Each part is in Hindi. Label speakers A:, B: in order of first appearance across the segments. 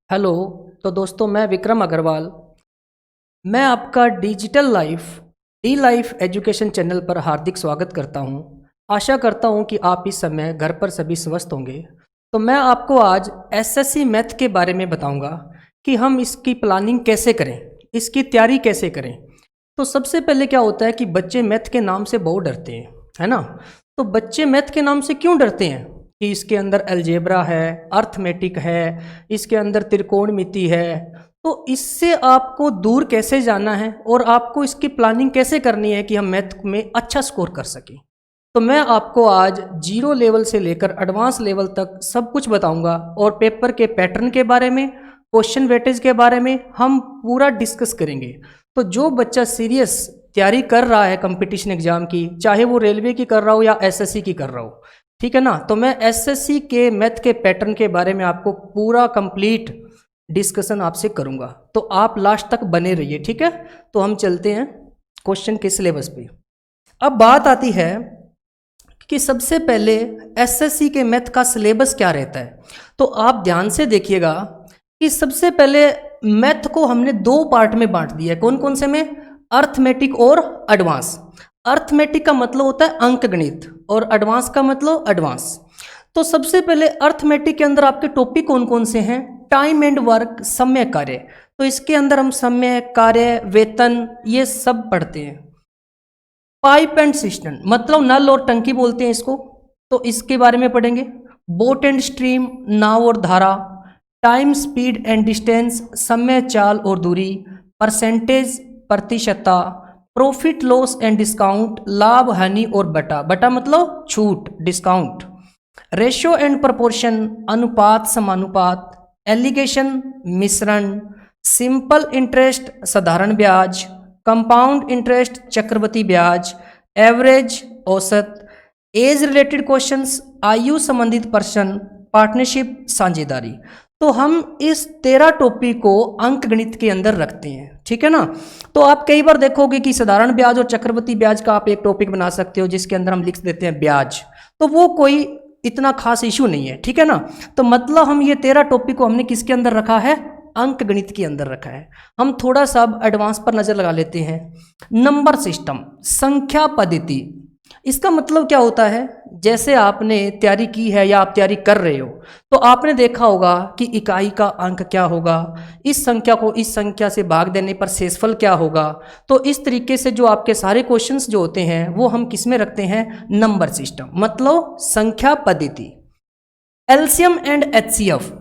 A: हेलो। तो दोस्तों, मैं विक्रम अग्रवाल। मैं आपका digital life D life education channel पर हार्दिक स्वागत करता हूं। आशा करता हूं कि आप इस समय घर पर सभी स्वस्थ होंगे। तो मैं आपको आज एसएससी मैथ के बारे में बताऊंगा कि हम इसकी प्लानिंग कैसे करें, इसकी तैयारी कैसे करें। तो सबसे पहले क्या होता है कि बच्चे मैथ के नाम से बहुत डरते हैं, है ना। तो बच्चे मैथ के नाम से क्यों डरते हैं कि इसके अंदर अलजेब्रा है, अर्थमेटिक है, इसके अंदर त्रिकोणमिति है। तो इससे आपको दूर कैसे जाना है और आपको इसकी प्लानिंग कैसे करनी है कि हम मैथ में अच्छा स्कोर कर सकें। तो मैं आपको आज जीरो लेवल से लेकर एडवांस लेवल तक सब कुछ बताऊंगा और पेपर के पैटर्न के बारे में, क्वेश्चन वेटेज के बारे में हम पूरा डिस्कस करेंगे। तो जो बच्चा सीरियस तैयारी कर रहा है कंपटीशन एग्जाम की, चाहे वो रेलवे की कर रहा हो या एसएससी की कर रहा हो, ठीक है ना, तो मैं एसएससी के मैथ के पैटर्न के बारे में आपको पूरा कंप्लीट डिस्कशन आपसे करूंगा। तो आप लास्ट तक बने रहिए, ठीक है। तो हम चलते हैं क्वेश्चन के सिलेबस पे। अब बात आती है कि सबसे पहले एसएससी के मैथ का सिलेबस क्या रहता है। तो आप ध्यान से देखिएगा कि सबसे पहले मैथ को हमने दो पार्ट में बांट दिया है। कौन कौन से में? अर्थमेटिक और एडवांस। अर्थमेटिक का मतलब होता है अंकगणित और एडवांस का मतलब एडवांस। तो सबसे पहले अर्थमेटिक के अंदर आपके टॉपिक कौन कौन से हैं? टाइम एंड वर्क, समय कार्य। तो इसके अंदर हम समय कार्य, वेतन, ये सब पढ़ते हैं। पाइप एंड सिस्टम मतलब नल और टंकी बोलते हैं इसको, तो इसके बारे में पढ़ेंगे। बोट एंड स्ट्रीम, नाव और धारा। टाइम, स्पीड एंड डिस्टेंस, समय, चाल और दूरी। परसेंटेज, प्रतिशतता। प्रॉफिट, लॉस एंड डिस्काउंट, लाभ, हानि और बटा। बटा मतलब छूट, डिस्काउंट। रेशियो एंड प्रोपोर्शन, अनुपात, समानुपात। एलिगेशन, मिश्रण। सिंपल इंटरेस्ट, साधारण ब्याज। कंपाउंड इंटरेस्ट, चक्रवृद्धि ब्याज। एवरेज, औसत। एज रिलेटेड क्वेश्चंस, आयु संबंधित प्रश्न। पार्टनरशिप, साझेदारी। तो हम इस 13 टॉपिक को अंक गणित के अंदर रखते हैं, ठीक है ना। तो आप कई बार देखोगे कि साधारण ब्याज और चक्रवृद्धि ब्याज का आप एक टॉपिक बना सकते हो जिसके अंदर हम लिख देते हैं ब्याज। तो वो कोई इतना खास इशू नहीं है, ठीक है ना। तो मतलब हम ये 13 टॉपिक को हमने किसके अंदर रखा है? अंक गणित के अंदर रखा है। हम थोड़ा सा अब एडवांस पर नजर लगा लेते हैं। नंबर सिस्टम, संख्या पद्धति, इसका मतलब क्या होता है? जैसे आपने तैयारी की है या आप तैयारी कर रहे हो तो आपने देखा होगा कि इकाई का अंक क्या होगा, इस संख्या को इस संख्या से भाग देने पर शेषफल क्या होगा। तो इस तरीके से जो आपके सारे क्वेश्चंस जो होते हैं वो हम किस में रखते हैं? नंबर सिस्टम मतलब संख्या पद्धति। एलसीएम एंड एचसीएफ,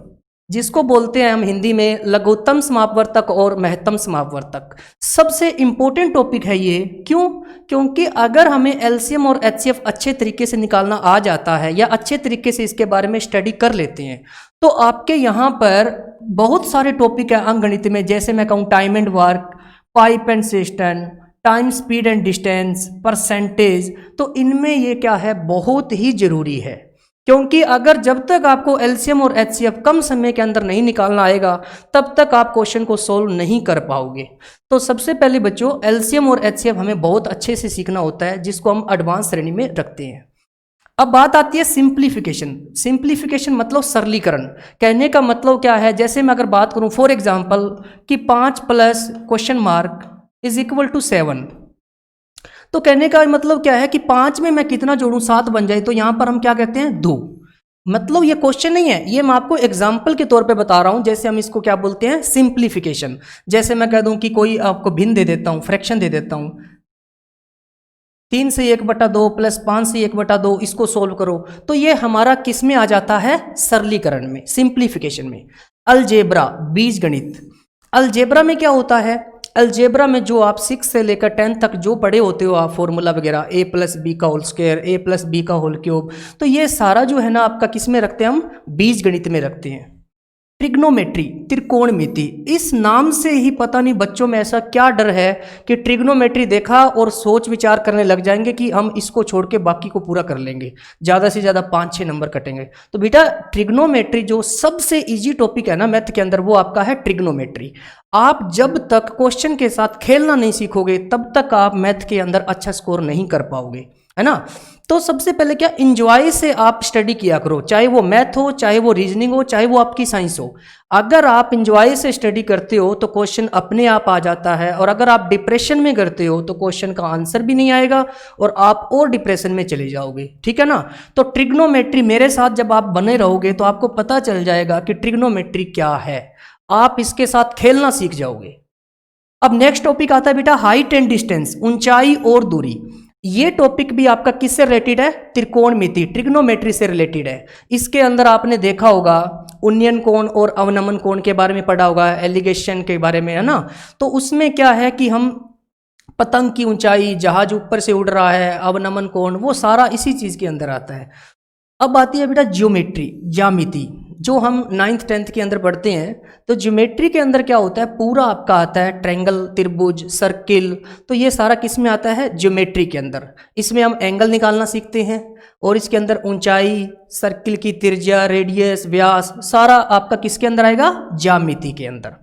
A: जिसको बोलते हैं हम हिंदी में लघुत्तम समापवर्तक और महत्तम समापवर्तक, सबसे इंपॉर्टेंट टॉपिक है ये। क्यों? क्योंकि अगर हमें एलसीएम और एचसीएफ अच्छे तरीके से निकालना आ जाता है या अच्छे तरीके से इसके बारे में स्टडी कर लेते हैं तो आपके यहाँ पर बहुत सारे टॉपिक है अंकगणित में। जैसे मैं कहूँ time and work, pipe and system, time, speed and distance, percentage, तो इनमें ये क्या है? बहुत ही जरूरी है। क्योंकि अगर जब तक आपको एलसीएम और एचसीएफ कम समय के अंदर नहीं निकालना आएगा तब तक आप क्वेश्चन को सोल्व नहीं कर पाओगे। तो सबसे पहले बच्चों एलसीएम और एचसीएफ हमें बहुत अच्छे से सीखना होता है, जिसको हम एडवांस श्रेणी में रखते हैं। अब बात आती है सिंप्लीफिकेशन। सिंप्लीफिकेशन मतलब सरलीकरण। कहने का मतलब क्या है? जैसे मैं अगर बात करूं फॉर एग्जांपल कि 5 plus question mark is equal to 7, तो कहने का मतलब क्या है कि 5 में मैं कितना जोड़ूं 7 बन जाए, तो यहां पर हम क्या कहते हैं? 2। मतलब ये क्वेश्चन नहीं है, ये मैं आपको एग्जाम्पल के तौर पे बता रहा हूं। जैसे हम इसको क्या बोलते हैं? सिंप्लीफिकेशन। जैसे मैं कह दूं कि कोई आपको भिन्न दे देता हूं, फ्रैक्शन दे देता हूं, 3 से 1/2 प्लस 5 से 1/2, इसको सोल्व करो, तो ये हमारा किस में आ जाता है? सरलीकरण में, सिंप्लीफिकेशन में। अलजेब्रा, बीज गणित। अलजेब्रा में क्या होता है? अलजेब्रा में जो आप 6 से लेकर 10 तक जो पढ़े होते हो आप फॉर्मूला वगैरह, a प्लस बी का whole square, a plus b का होल क्यूब, तो ये सारा जो है ना आपका किस में रखते हैं? हम बीज गणित में रखते हैं। ट्रिग्नोमेट्री, त्रिकोणमिति, इस नाम से ही पता नहीं बच्चों में ऐसा क्या डर है कि ट्रिग्नोमेट्री देखा और सोच विचार करने लग जाएंगे कि हम इसको छोड़ के बाकी को पूरा कर लेंगे, ज़्यादा से ज़्यादा 5-6 नंबर कटेंगे। तो बेटा ट्रिग्नोमेट्री जो सबसे इजी टॉपिक है ना मैथ के अंदर, वो आपका है ट्रिग्नोमेट्री। आप जब तक क्वेश्चन के साथ खेलना नहीं सीखोगे तब तक आप मैथ के अंदर अच्छा स्कोर नहीं कर पाओगे। है ना। तो सबसे पहले क्या, इंजॉय से आप स्टडी किया करो, चाहे वो मैथ हो, चाहे वो रीजनिंग हो, चाहे वो आपकी साइंस हो। अगर आप इंजॉय से स्टडी करते हो तो क्वेश्चन अपने आप आ जाता है, और अगर आप डिप्रेशन में करते हो तो क्वेश्चन का आंसर भी नहीं आएगा और आप और डिप्रेशन में चले जाओगे, ठीक है ना। तो ट्रिग्नोमेट्री मेरे साथ जब आप बने रहोगे तो आपको पता चल जाएगा कि ट्रिग्नोमेट्री क्या है, आप इसके साथ खेलना सीख जाओगे। अब नेक्स्ट टॉपिक आता है बेटा हाइट एंड डिस्टेंस, ऊंचाई और दूरी। ये टॉपिक भी आपका किससे रिलेटेड है, त्रिकोणमिति, ट्रिग्नोमेट्री से रिलेटेड है। इसके अंदर आपने देखा होगा उन्नयन कोण और अवनमन कोण के बारे में पढ़ा होगा, एलिगेशन के बारे में, है ना। तो उसमें क्या है कि हम पतंग की ऊंचाई, जहाज ऊपर से उड़ रहा है, अवनमन कोण, वो सारा इसी चीज के अंदर आता है। अब आती है बेटा ज्योमेट्री, ज्यामिति, जो हम 9th 10th के अंदर पढ़ते हैं। तो ज्योमेट्री के अंदर क्या होता है, पूरा आपका आता है ट्रायंगल, त्रिभुज, सर्किल, तो ये सारा किस में आता है, ज्योमेट्री के अंदर। इसमें हम एंगल निकालना सीखते हैं, और इसके अंदर ऊंचाई, सर्किल की त्रिज्या, रेडियस, व्यास, सारा आपका किसके अंदर आएगा, ज्यामिति के अंदर।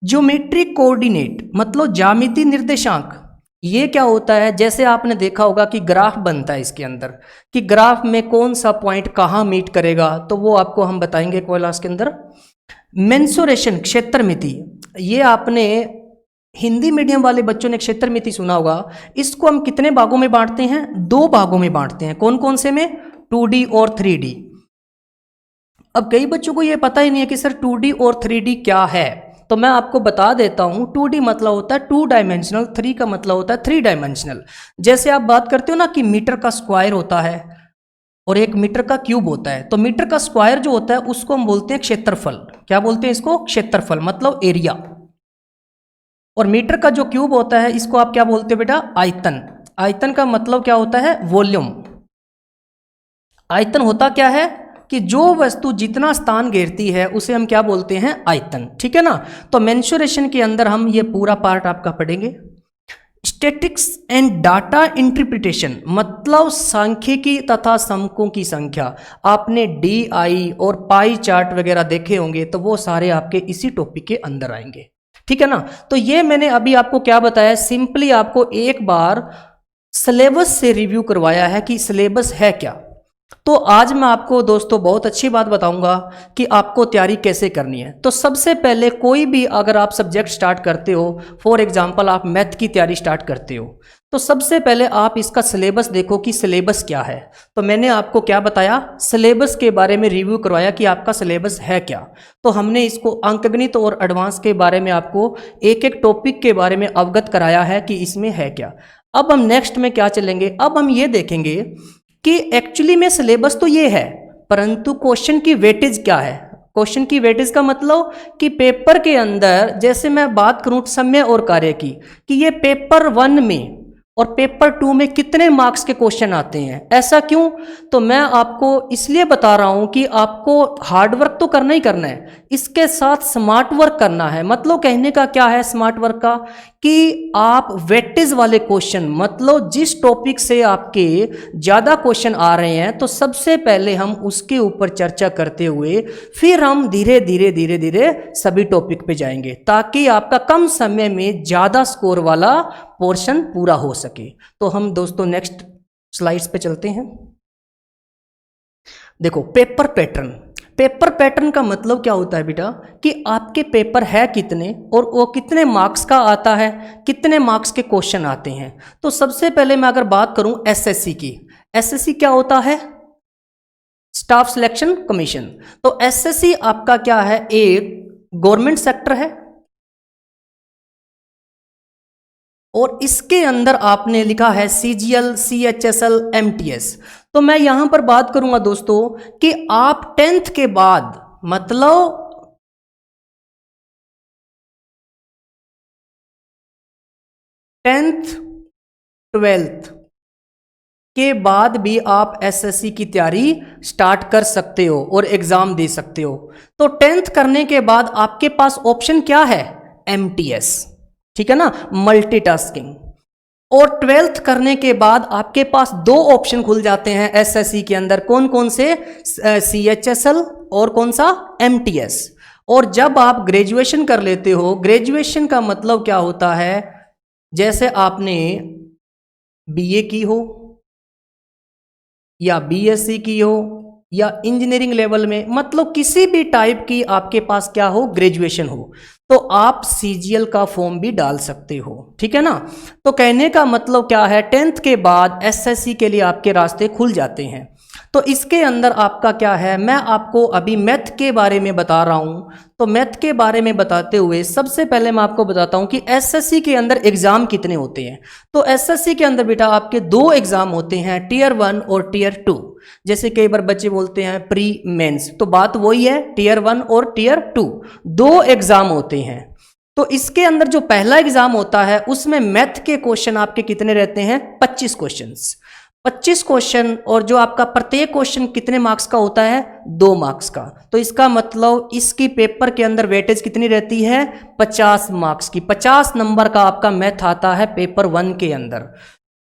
A: ज्योमेट्रिक कोऑर्डिनेट मतलब ज्यामिति निर्देशांक, ये क्या होता है, जैसे आपने देखा होगा कि ग्राफ बनता है इसके अंदर, कि ग्राफ में कौन सा पॉइंट कहाँ मीट करेगा, तो वो आपको हम बताएंगे क्लास के अंदर। मेंसुरेशन, क्षेत्रमिति, ये आपने हिंदी मीडियम वाले बच्चों ने क्षेत्रमिति सुना होगा। इसको हम कितने भागों में बांटते हैं, 2 भागों में बांटते हैं। कौन कौन से में, 2D और 3D। अब कई बच्चों को ये पता ही नहीं है कि सर 2D और 3D क्या है, तो मैं आपको बता देता हूं। 2D मतलब होता है 2 डायमेंशनल, 3 का मतलब होता है 3 डायमेंशनल। जैसे आप बात करते हो ना कि मीटर का स्क्वायर होता है और 1 मीटर का क्यूब होता है, तो मीटर का स्क्वायर जो होता है उसको हम बोलते हैं क्षेत्रफल। क्या बोलते हैं इसको, क्षेत्रफल, मतलब एरिया। और मीटर का जो क्यूब होता है इसको आप क्या बोलते हो बेटा, आयतन। आयतन का मतलब क्या होता है, वॉल्यूम। आयतन होता क्या है कि जो वस्तु जितना स्थान घेरती है उसे हम क्या बोलते हैं, आयतन, ठीक है ना। तो मेंसुरेशन के अंदर हम ये पूरा पार्ट आपका पढ़ेंगे। स्टैटिक्स एंड डाटा इंटरप्रिटेशन मतलब सांख्यिकी तथा समकों की संख्या। आपने DI और पाई चार्ट वगैरह देखे होंगे, तो वो सारे आपके इसी टॉपिक के अंदर आएंगे, ठीक है ना। तो ये मैंने अभी आपको क्या बताया, सिंपली आपको एक बार सिलेबस से रिव्यू करवाया है कि सिलेबस है क्या। तो आज मैं आपको दोस्तों बहुत अच्छी बात बताऊंगा कि आपको तैयारी कैसे करनी है। तो सबसे पहले कोई भी अगर आप सब्जेक्ट स्टार्ट करते हो, फॉर एग्जांपल आप मैथ की तैयारी स्टार्ट करते हो, तो सबसे पहले आप इसका सिलेबस देखो कि सिलेबस क्या है। तो मैंने आपको क्या बताया, सिलेबस के बारे में रिव्यू करवाया कि आपका सिलेबस है क्या। तो हमने इसको अंकगणित और एडवांस के बारे में आपको एक एक टॉपिक के बारे में अवगत कराया है कि इसमें है क्या। अब हम नेक्स्ट में क्या चलेंगे, अब हम ये देखेंगे कि एक्चुअली में सिलेबस तो ये है, परंतु क्वेश्चन की वेटेज क्या है। क्वेश्चन की वेटेज का मतलब कि पेपर के अंदर, जैसे मैं बात करूं समय और कार्य की, कि ये पेपर 1 में और पेपर 2 में कितने मार्क्स के क्वेश्चन आते हैं। ऐसा क्यों, तो मैं आपको इसलिए बता रहा हूं कि आपको हार्ड वर्क तो करना ही करना है, इसके साथ स्मार्ट वर्क करना है। मतलब कहने का क्या है स्मार्ट वर्क का, कि आप वेटेज वाले क्वेश्चन, मतलब जिस टॉपिक से आपके ज़्यादा क्वेश्चन आ रहे हैं, तो सबसे पहले हम उसके ऊपर चर्चा करते हुए फिर हम धीरे धीरे धीरे धीरे सभी टॉपिक पे जाएंगे, ताकि आपका कम समय में ज़्यादा स्कोर वाला पोर्शन पूरा हो सके। तो हम दोस्तों नेक्स्ट स्लाइड्स पे चलते हैं। देखो पेपर पैटर्न, पेपर पैटर्न का मतलब क्या होता है बेटा, कि आपके पेपर है कितने और वो कितने मार्क्स का आता है, कितने मार्क्स के क्वेश्चन आते हैं। तो सबसे पहले मैं अगर बात करूं एसएससी की, एसएससी क्या होता है, स्टाफ सिलेक्शन कमीशन। तो एसएससी आपका क्या है, एक गवर्नमेंट सेक्टर है, और इसके अंदर आपने लिखा है CGL, CHSL, MTS। तो मैं यहां पर बात करूंगा दोस्तों कि आप 10th के बाद, मतलब 10th 12th के बाद भी आप एसएससी की तैयारी स्टार्ट कर सकते हो और एग्जाम दे सकते हो। तो 10th करने के बाद आपके पास ऑप्शन क्या है, MTS, ठीक है ना, मल्टीटास्किंग। और 12th करने के बाद आपके पास 2 ऑप्शन खुल जाते हैं एसएससी के अंदर, कौन कौन से, CHSL और कौन सा, MTS। और जब आप ग्रेजुएशन कर लेते हो, ग्रेजुएशन का मतलब क्या होता है, जैसे आपने BA की हो या बीएससी की हो या इंजीनियरिंग लेवल में, मतलब किसी भी टाइप की आपके पास क्या हो, ग्रेजुएशन हो, तो आप सीजीएल का फॉर्म भी डाल सकते हो। ठीक है ना। तो कहने का मतलब क्या है, 10th के बाद एसएससी के लिए आपके रास्ते खुल जाते हैं। तो इसके अंदर आपका क्या है, मैं आपको अभी मैथ के बारे में बता रहा हूँ। तो मैथ के बारे में बताते हुए सबसे पहले मैं आपको बताता हूँ कि एसएससी के अंदर एग्जाम कितने होते हैं। तो एसएससी के अंदर बेटा आपके 2 एग्जाम होते हैं, टीयर 1 और टीयर 2। जैसे कई बार बच्चे बोलते हैं प्री मेंस, तो बात वही है, टीयर 1 और टीयर 2 2 एग्जाम होते हैं। तो इसके अंदर जो पहला एग्जाम होता है उसमें मैथ के क्वेश्चन आपके कितने रहते हैं, 25 क्वेश्चंस, 25 क्वेश्चन, और जो आपका प्रत्येक क्वेश्चन कितने मार्क्स का होता है, 2 मार्क्स का। तो इसका मतलब इसकी पेपर के अंदर वेटेज कितनी रहती है, 50 मार्क्स की, 50 नंबर का आपका मैथ आता है पेपर 1 के अंदर।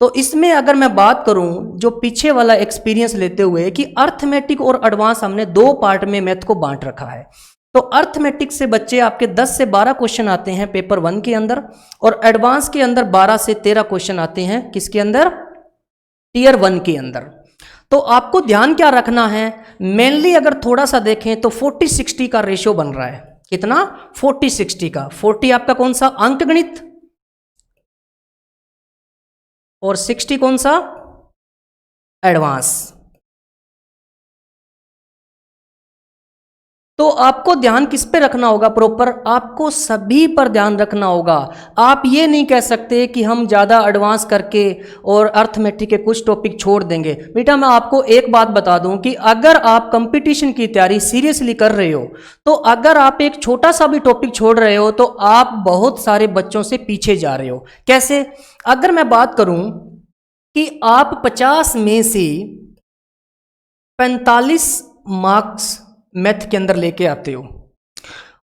A: तो इसमें अगर मैं बात करूं जो पीछे वाला एक्सपीरियंस लेते हुए कि अर्थमेटिक और एडवांस हमने 2 पार्ट में मैथ को बांट रखा है। तो अर्थमेटिक से बच्चे आपके 10 से 12 क्वेश्चन आते हैं पेपर 1 के अंदर, और एडवांस के अंदर 12 से 13 क्वेश्चन आते हैं, किसके अंदर, टीयर 1 के अंदर। तो आपको ध्यान क्या रखना है, मेनली अगर थोड़ा सा देखें तो 40-60 का रेशियो बन रहा है। कितना, 40-60 का। 40 आपका कौन सा, अंकगणित, और 60 कौन सा, एडवांस। तो आपको ध्यान किस पे रखना होगा, प्रॉपर आपको सभी पर ध्यान रखना होगा। आप ये नहीं कह सकते कि हम ज़्यादा एडवांस करके और अर्थमेटिक के कुछ टॉपिक छोड़ देंगे। बेटा मैं आपको एक बात बता दूं कि अगर आप कंपटीशन की तैयारी सीरियसली कर रहे हो, तो अगर आप एक छोटा सा भी टॉपिक छोड़ रहे हो तो आप बहुत सारे बच्चों से पीछे जा रहे हो। कैसे, अगर मैं बात करूं कि आप 50 में से 45 मार्क्स मैथ के अंदर लेके आते हो,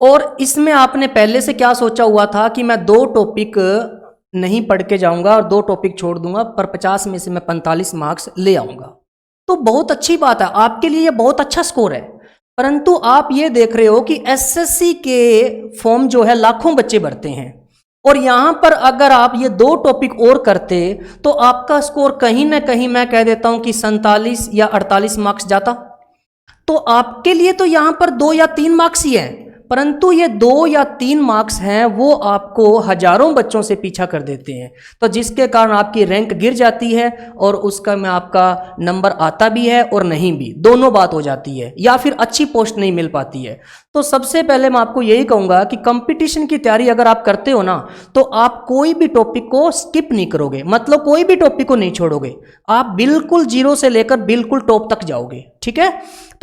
A: और इसमें आपने पहले से क्या सोचा हुआ था कि मैं 2 टॉपिक नहीं पढ़ के जाऊंगा और 2 टॉपिक छोड़ दूंगा, पर 50 में से मैं 45 मार्क्स ले आऊंगा, तो बहुत अच्छी बात है, आपके लिए ये बहुत अच्छा स्कोर है। परंतु आप ये देख रहे हो कि एसएससी के फॉर्म जो है लाखों बच्चे भरते हैं, और यहां पर अगर आप ये 2 टॉपिक और करते तो आपका स्कोर कहीं ना कहीं मैं कह देता हूं कि 47 या 48 मार्क्स जाता। तो आपके लिए तो यहां पर 2 या 3 मार्क्स ही है, परंतु ये 2 या 3 मार्क्स हैं वो आपको हजारों बच्चों से पीछा कर देते हैं, तो जिसके कारण आपकी रैंक गिर जाती है और उसका में आपका नंबर आता भी है और नहीं भी, दोनों बात हो जाती है, या फिर अच्छी पोस्ट नहीं मिल पाती है। तो सबसे पहले मैं आपको यही कहूंगा कि कंपटीशन की तैयारी अगर आप करते हो ना, तो आप कोई भी टॉपिक को स्किप नहीं करोगे, मतलब कोई भी टॉपिक को नहीं छोड़ोगे, आप बिल्कुल 0 से लेकर बिल्कुल टॉप तक जाओगे। ठीक है।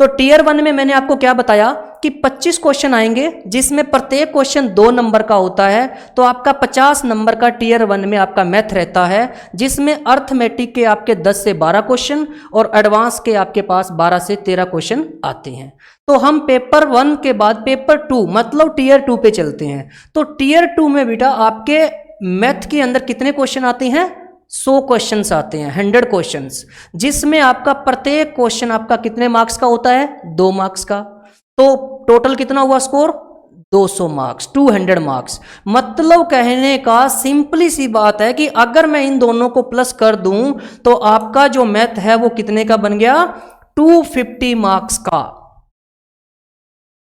A: तो टीयर 1 में मैंने आपको क्या बताया कि 25 क्वेश्चन आएंगे, जिसमें प्रत्येक क्वेश्चन 2 नंबर का होता है, तो आपका 50 नंबर का टीयर 1 में आपका मैथ रहता है, जिसमें अर्थमेटिक के आपके 10 से 12 क्वेश्चन और एडवांस के आपके पास 12 से 13 क्वेश्चन आते हैं। तो हम पेपर 1 के बाद पेपर 2 मतलब टीयर 2 पे चलते हैं। तो टीयर 2 में बेटा आपके मैथ के अंदर कितने क्वेश्चन आते हैं, 100 क्वेश्चंस आते हैं, 100 क्वेश्चंस, जिसमें आपका प्रत्येक क्वेश्चन आपका कितने मार्क्स का होता है, 2 मार्क्स का। तो टोटल कितना हुआ स्कोर, 200 मार्क्स, 200 मार्क्स। मतलब कहने का सिंपली सी बात है कि अगर मैं इन दोनों को प्लस कर दूं तो आपका जो मैथ है वो कितने का बन गया, 250 मार्क्स का।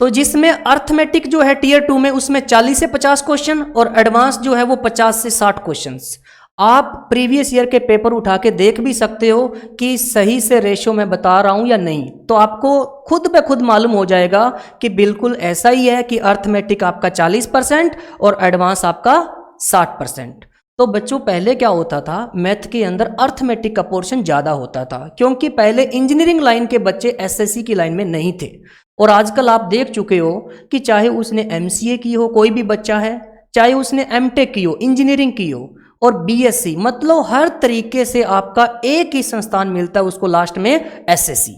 A: तो जिसमें अर्थमेटिक जो है टीयर 2 में उसमें 40 से 50 क्वेश्चन और एडवांस जो है वो 50 से 60 क्वेश्चंस। आप प्रीवियस ईयर के पेपर उठा के देख भी सकते हो कि सही से रेशियो मैं बता रहा हूं या नहीं, तो आपको खुद ब खुद मालूम हो जाएगा कि बिल्कुल ऐसा ही है कि अर्थमेटिक आपका 40% और एडवांस आपका 60%। तो बच्चों पहले क्या होता था, मैथ के अंदर अर्थमेटिक का पोर्शन ज़्यादा होता था, क्योंकि पहले इंजीनियरिंग लाइन के बच्चे एसएससी की लाइन में नहीं थे। और आजकल आप देख चुके हो कि चाहे उसने एमसीए की हो, कोई भी बच्चा है, चाहे उसने एमटेक की हो, इंजीनियरिंग की हो, और बीएससी, मतलब हर तरीके से आपका एक ही संस्थान मिलता है उसको लास्ट में, एसएससी।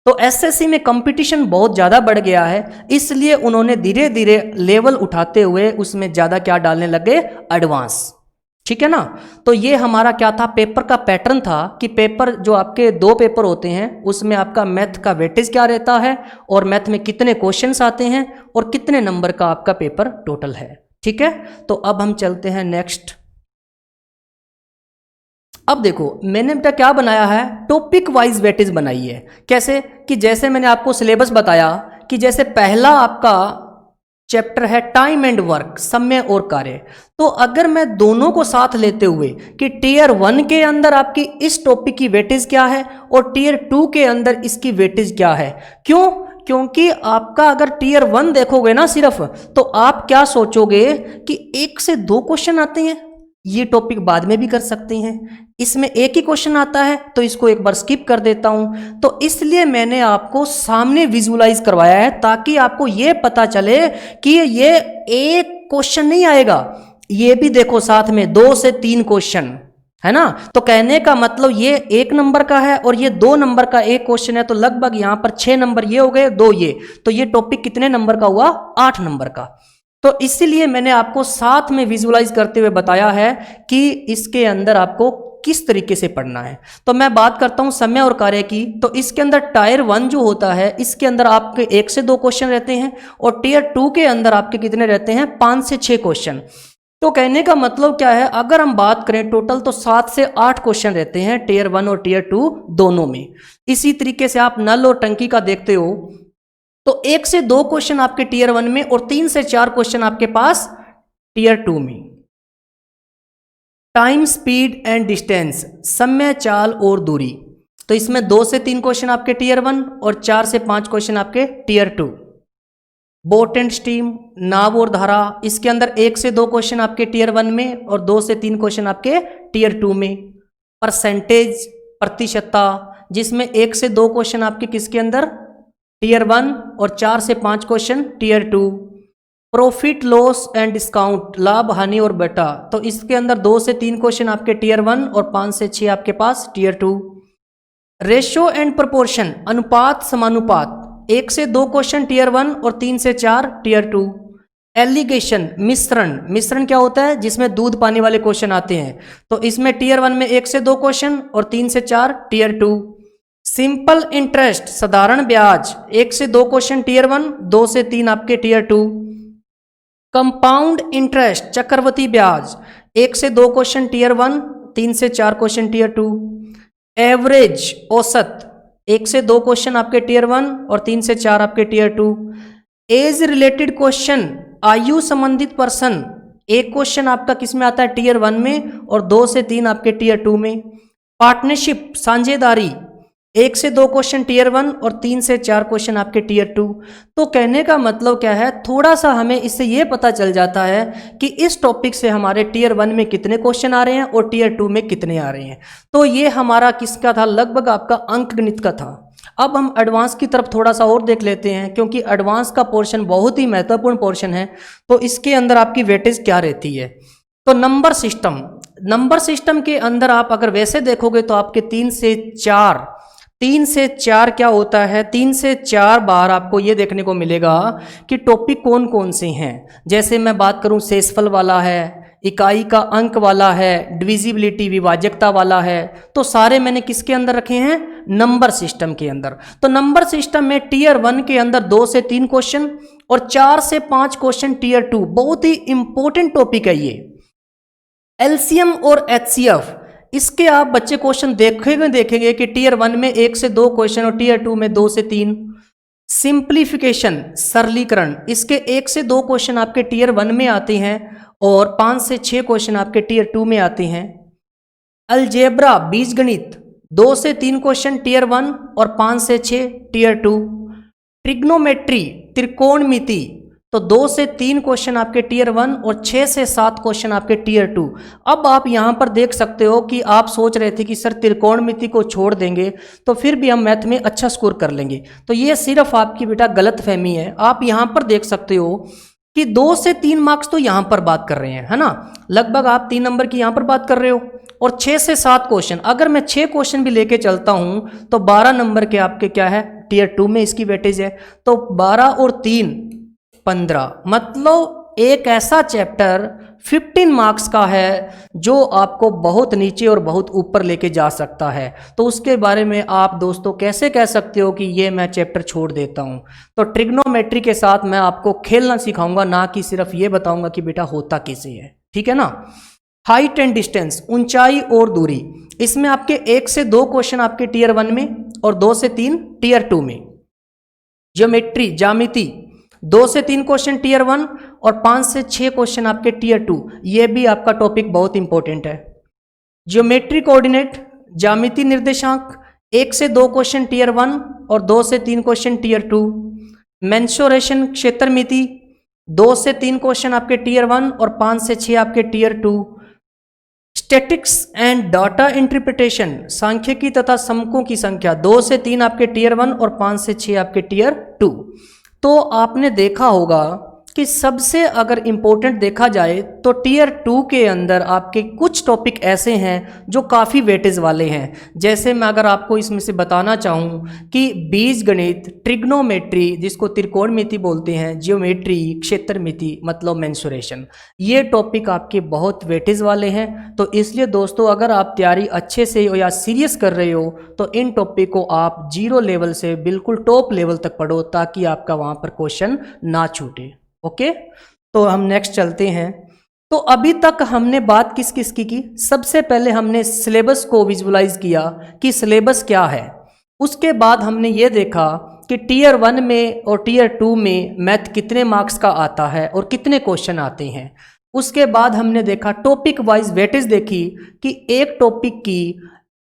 A: तो एसएससी में कंपटीशन बहुत ज़्यादा बढ़ गया है, इसलिए उन्होंने धीरे धीरे लेवल उठाते हुए उसमें ज़्यादा क्या डालने लगे, एडवांस। ठीक है ना। तो ये हमारा क्या था, पेपर का पैटर्न था कि पेपर जो आपके 2 पेपर होते हैं उसमें आपका मैथ का वेटेज क्या रहता है और मैथ में कितने क्वेश्चंस आते हैं और कितने नंबर का आपका पेपर टोटल है। ठीक है। तो अब हम चलते हैं नेक्स्ट। अब देखो मैंने बेटा क्या बनाया है, टॉपिक वाइज वेटेज बनाई है। कैसे कि जैसे मैंने आपको सिलेबस बताया कि जैसे पहला आपका चैप्टर है टाइम एंड वर्क, समय और कार्य। तो अगर मैं दोनों को साथ लेते हुए कि टीयर 1 के अंदर आपकी इस टॉपिक की वेटेज क्या है और टीयर 2 के अंदर इसकी वेटेज क्या है, क्यों? क्योंकि आपका अगर टीयर 1 देखोगे ना सिर्फ, तो आप क्या सोचोगे कि 1 से 2 क्वेश्चन आते हैं, ये टॉपिक बाद में भी कर सकते हैं, इसमें एक ही क्वेश्चन आता है तो इसको एक बार स्किप कर देता हूं। तो इसलिए मैंने आपको सामने विजुलाइज करवाया है ताकि आपको ये पता चले कि ये एक क्वेश्चन नहीं आएगा, ये भी देखो साथ में 2 से 3 क्वेश्चन है ना। तो कहने का मतलब ये 1 नंबर का है और ये 2 नंबर का एक क्वेश्चन है, तो लगभग यहां पर 6 नंबर ये हो गए, 2 ये, तो ये टॉपिक कितने नंबर का हुआ? 8 नंबर का। तो इसीलिए मैंने आपको साथ में विजुलाइज करते हुए बताया है कि इसके अंदर आपको किस तरीके से पढ़ना है। तो मैं बात करता हूं समय और कार्य की। तो इसके अंदर टायर 1 जो होता है इसके अंदर आपके 1 से 2 क्वेश्चन रहते हैं और टीयर 2 के अंदर आपके कितने रहते हैं? 5 से 6 क्वेश्चन। तो कहने का मतलब क्या है, अगर हम बात करें टोटल तो 7 से 8 क्वेश्चन रहते हैं टीयर 1 और टीयर 2 दोनों में। इसी तरीके से आप नल और टंकी का देखते हो तो 1 से 2 क्वेश्चन आपके टीयर 1 में और 3 से 4 क्वेश्चन आपके पास टीयर 2 में। टाइम, स्पीड एंड डिस्टेंस, समय, चाल और दूरी, तो इसमें 2 से 3 क्वेश्चन आपके टीयर 1 और 4 से 5 क्वेश्चन आपके टीयर 2। बोट एंड स्टीम, नाव और धारा, इसके अंदर 1 से 2 क्वेश्चन आपके टीयर 1 में और 2 से 3 क्वेश्चन आपके टीयर 2 में। परसेंटेज, प्रतिशतता, जिसमें 1 से 2 क्वेश्चन आपके किसके अंदर? टीयर 1 और 4 से 5 question tier 2। Profit, loss and discount, लाभ, हानि और बेटा, तो इसके अंदर 2 से 3 क्वेश्चन आपके टीयर 1 और 5 से 6 आपके पास टीयर 2। रेशो एंड प्रोपोर्शन, अनुपात समानुपात, 1 से 2 क्वेश्चन टीयर 1 और 3 से 4 टीयर 2। एलिगेशन, मिश्रण, मिश्रण क्या होता है? जिसमें दूध पानी वाले क्वेश्चन आते हैं, तो इसमें टीयर 1 में 1 से 2 क्वेश्चन और 3 से 4 टीयर 2। सिंपल इंटरेस्ट, साधारण ब्याज, 1 से 2 क्वेश्चन टीयर 1, 2 से 3 आपके टीयर 2। कंपाउंड इंटरेस्ट, चक्रवृद्धि ब्याज, 1 से 2 क्वेश्चन टीयर 1, 3 से 4 क्वेश्चन टीयर 2। एवरेज, औसत, 1 से 2 क्वेश्चन आपके टीयर 1 और 3 से 4 आपके टीयर 2। एज रिलेटेड क्वेश्चन, आयु संबंधित पर्सन, 1 क्वेश्चन आपका किस में आता है? टीयर 1 में और 2 से 3 आपके टीयर 2 में। पार्टनरशिप, साझेदारी, 1 से 2 क्वेश्चन टीयर 1 और 3 से 4 क्वेश्चन आपके टीयर 2। तो कहने का मतलब क्या है, थोड़ा सा हमें इससे ये पता चल जाता है कि इस टॉपिक से हमारे टीयर 1 में कितने क्वेश्चन आ रहे हैं और टीयर 2 में कितने आ रहे हैं। तो ये हमारा किसका था? लगभग आपका अंकगणित का था। अब हम एडवांस की तरफ थोड़ा सा और देख लेते हैं, क्योंकि एडवांस का पोर्शन बहुत ही महत्वपूर्ण पोर्शन है। तो इसके अंदर आपकी वेटेज क्या रहती है? तो नंबर सिस्टम, नंबर सिस्टम के अंदर आप अगर वैसे देखोगे तो आपके 3 से 4 क्या होता है? 3 से 4 बार आपको ये देखने को मिलेगा कि टॉपिक कौन कौन से हैं। जैसे मैं बात करूं, शेषफल वाला है, इकाई का अंक वाला है, डिविजिबिलिटी विभाजकता वाला है, तो सारे मैंने किसके अंदर रखे हैं? नंबर सिस्टम के अंदर। तो नंबर सिस्टम में टीयर 1 के अंदर 2 से 3 क्वेश्चन और 4 से 5 क्वेश्चन टीयर 2। बहुत ही इंपॉर्टेंट टॉपिक है ये। एलसीएम और एचसीएफ, इसके आप बच्चे क्वेश्चन देखेंगे कि टीयर 1 में 1 से 2 क्वेश्चन और टीयर 2 में 2 से 3। सिंप्लीफिकेशन, सरलीकरण, इसके 1 से 2 क्वेश्चन आपके टीयर 1 में आते हैं और 5 से 6 क्वेश्चन आपके टीयर 2 में आते हैं। अलजेब्रा, बीजगणित, 2 से 3 क्वेश्चन टीयर 1 और 5 से 6 टीयर 2। ट्रिग्नोमेट्री, त्रिकोणमिति, तो 2 से 3 क्वेश्चन आपके टीयर 1 और 6 से 7 क्वेश्चन आपके टीयर 2। अब आप यहाँ पर देख सकते हो कि आप सोच रहे थे कि सर त्रिकोणमिति को छोड़ देंगे तो फिर भी हम मैथ में अच्छा स्कोर कर लेंगे, तो ये सिर्फ आपकी बेटा गलतफहमी है। आप यहाँ पर देख सकते हो कि 2 से 3 मार्क्स तो यहाँ पर बात कर रहे हैं, है ना, लगभग आप 3 नंबर की यहाँ पर बात कर रहे हो, और 6 से 7 क्वेश्चन, अगर मैं 6 क्वेश्चन भी लेके चलता हूँ तो 12 नंबर के आपके क्या है? टीयर 2 में इसकी वेटेज है। तो 12 और 3 15, मतलब एक ऐसा चैप्टर 15 मार्क्स का है जो आपको बहुत नीचे और बहुत ऊपर लेके जा सकता है। तो उसके बारे में आप दोस्तों कैसे कह सकते हो कि ये मैं चैप्टर छोड़ देता हूँ? तो ट्रिग्नोमेट्री के साथ मैं आपको खेलना सिखाऊंगा, ना कि सिर्फ ये बताऊंगा कि बेटा होता कैसे है, ठीक है ना। हाइट एंड डिस्टेंस, ऊंचाई और दूरी, इसमें आपके 1 से 2 क्वेश्चन आपके टीयर 1 में और 2 से 3 टीयर 2 में। ज्योमेट्री ज्यामिति 2 से 3 क्वेश्चन टीयर 1 और 5 से 6 क्वेश्चन आपके टीयर 2। ये भी आपका टॉपिक बहुत इंपॉर्टेंट है। ज्योमेट्री कोऑर्डिनेट ज्यामिति निर्देशांक 1 से 2 क्वेश्चन टीयर 1 और 2 से 3 क्वेश्चन टीयर 2। मेंसुरेशन क्षेत्रमिति 2 से 3 क्वेश्चन आपके टीयर 1 और 5 से 6 आपके tier 2। Statics and data interpretation सांख्यिकी तथा समकों की संख्या 2 से 3 आपके टीयर 1 और 5 से 6 आपके टीयर 2। तो आपने देखा होगा कि सबसे अगर इम्पोर्टेंट देखा जाए तो टीयर 2 के अंदर आपके कुछ टॉपिक ऐसे हैं जो काफ़ी वेटेज वाले हैं। जैसे मैं अगर आपको इसमें से बताना चाहूँ कि बीजगणित, ट्रिग्नोमेट्री जिसको त्रिकोणमिति बोलते हैं, जियोमेट्री, क्षेत्रमिति मतलब मेंसुरेशन, ये टॉपिक आपके बहुत वेटेज वाले हैं। तो इसलिए दोस्तों अगर आप तैयारी अच्छे से या सीरियस कर रहे हो तो इन टॉपिक को आप 0 लेवल से बिल्कुल टॉप लेवल तक पढ़ो ताकि आपका वहाँ पर क्वेश्चन ना छूटे। ओके तो हम नेक्स्ट चलते हैं। तो अभी तक हमने बात किस किस की? सबसे पहले हमने सिलेबस को विजुअलाइज किया कि सिलेबस क्या है। उसके बाद हमने ये देखा कि टीयर 1 में और टीयर 2 में मैथ कितने मार्क्स का आता है और कितने क्वेश्चन आते हैं। उसके बाद हमने देखा टॉपिक वाइज वेटेज देखी कि एक टॉपिक की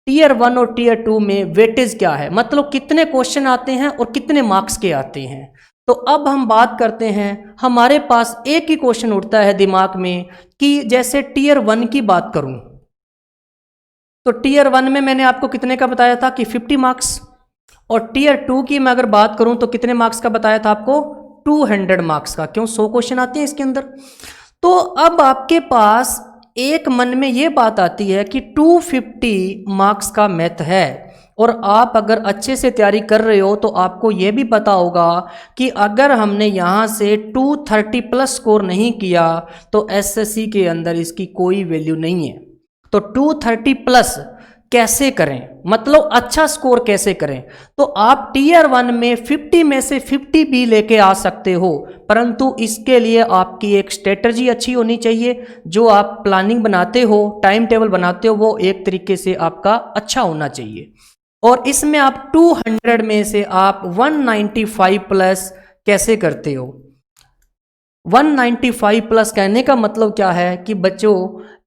A: टीयर 1 और टीयर 2 में वेटेज क्या है, मतलब कितने क्वेश्चन आते हैं और कितने मार्क्स के आते हैं। तो अब हम बात करते हैं, हमारे पास एक ही क्वेश्चन उठता है दिमाग में कि जैसे टीयर 1 की बात करूं तो टीयर 1 में मैंने आपको कितने का बताया था कि 50 मार्क्स, और टीयर 2 की मैं अगर बात करूं तो कितने मार्क्स का बताया था आपको 200 मार्क्स का। क्यों? 100 क्वेश्चन आते हैं इसके अंदर। तो अब आपके पास एक मन में ये बात आती है कि 250 मार्क्स का मैथ है और आप अगर अच्छे से तैयारी कर रहे हो तो आपको ये भी पता होगा कि अगर हमने यहाँ से 230 प्लस स्कोर नहीं किया तो एसएससी के अंदर इसकी कोई वैल्यू नहीं है। तो 230 प्लस कैसे करें, मतलब अच्छा स्कोर कैसे करें? तो आप टीयर 1 में 50 में से 50 भी लेके आ सकते हो, परंतु इसके लिए आपकी एक स्ट्रेटजी अच्छी होनी चाहिए। जो आप प्लानिंग बनाते हो, टाइम टेबल बनाते हो, वो एक तरीके से आपका अच्छा होना चाहिए। और इसमें आप 200 में से आप 195 प्लस कैसे करते हो? 195 प्लस कहने का मतलब क्या है कि बच्चों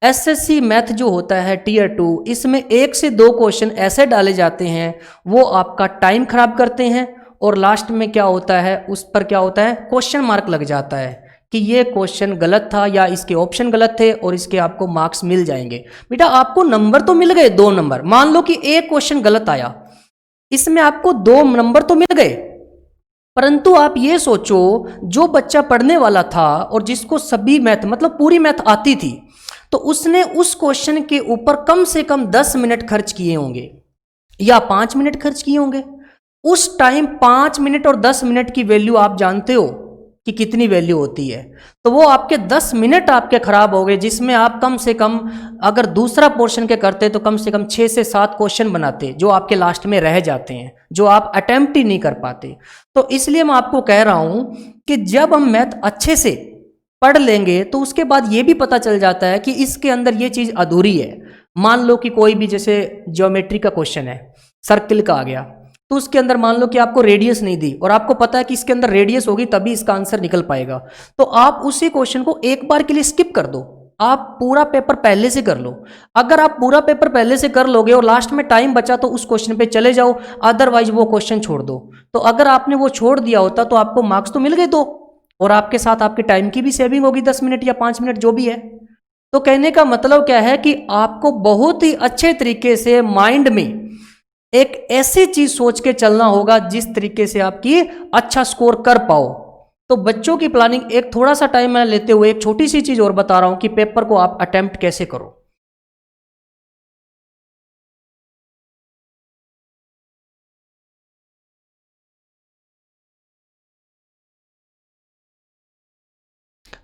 A: एसएससी मैथ जो होता है टीयर 2, इसमें 1 से 2 क्वेश्चन ऐसे डाले जाते हैं वो आपका टाइम खराब करते हैं और लास्ट में क्या होता है, उस पर क्या होता है, क्वेश्चन मार्क लग जाता है कि ये क्वेश्चन गलत था या इसके ऑप्शन गलत थे और इसके आपको मार्क्स मिल जाएंगे। बेटा आपको नंबर तो मिल गए 2 नंबर, मान लो कि एक क्वेश्चन गलत आया, इसमें आपको 2 नंबर तो मिल गए, परंतु आप ये सोचो जो बच्चा पढ़ने वाला था और जिसको सभी मैथ मतलब पूरी मैथ आती थी तो उसने उस क्वेश्चन के ऊपर कम से कम 10 मिनट खर्च किए होंगे या 5 मिनट खर्च किए होंगे। उस टाइम 5 मिनट और 10 मिनट की वैल्यू आप जानते हो कि कितनी वैल्यू होती है। तो वो आपके 10 मिनट आपके खराब हो गए, जिसमें आप कम से कम अगर दूसरा पोर्शन के करते तो कम से कम 6 से 7 क्वेश्चन बनाते जो आपके लास्ट में रह जाते हैं, जो आप अटेम्प्ट ही नहीं कर पाते। तो इसलिए मैं आपको कह रहा हूं कि जब हम मैथ अच्छे से पढ़ लेंगे तो उसके बाद ये भी पता चल जाता है कि इसके अंदर ये चीज़ अधूरी है। मान लो कि कोई भी जैसे ज्योमेट्री का क्वेश्चन है, सर्किल का आ गया, तो उसके अंदर मान लो कि आपको रेडियस नहीं दी और आपको पता है कि इसके अंदर रेडियस होगी तभी इसका आंसर निकल पाएगा, तो आप उसी क्वेश्चन को एक बार के लिए स्किप कर दो, आप पूरा पेपर पहले से कर लो। अगर आप पूरा पेपर पहले से कर लोगे और लास्ट में टाइम बचा तो उस क्वेश्चन पे चले जाओ, अदरवाइज वो क्वेश्चन छोड़ दो। तो अगर आपने वो छोड़ दिया होता तो आपको मार्क्स तो मिल गए 2 और आपके साथ आपके टाइम की भी सेविंग होगी 10 मिनट या 5 मिनट जो भी है। तो कहने का मतलब क्या है कि आपको बहुत ही अच्छे तरीके से माइंड में एक ऐसी चीज सोच के चलना होगा जिस तरीके से आपकी अच्छा स्कोर कर पाओ। तो बच्चों की प्लानिंग एक थोड़ा सा टाइम मैं लेते हुए एक छोटी सी चीज और बता रहा हूं कि पेपर को आप अटेम्प्ट कैसे करो।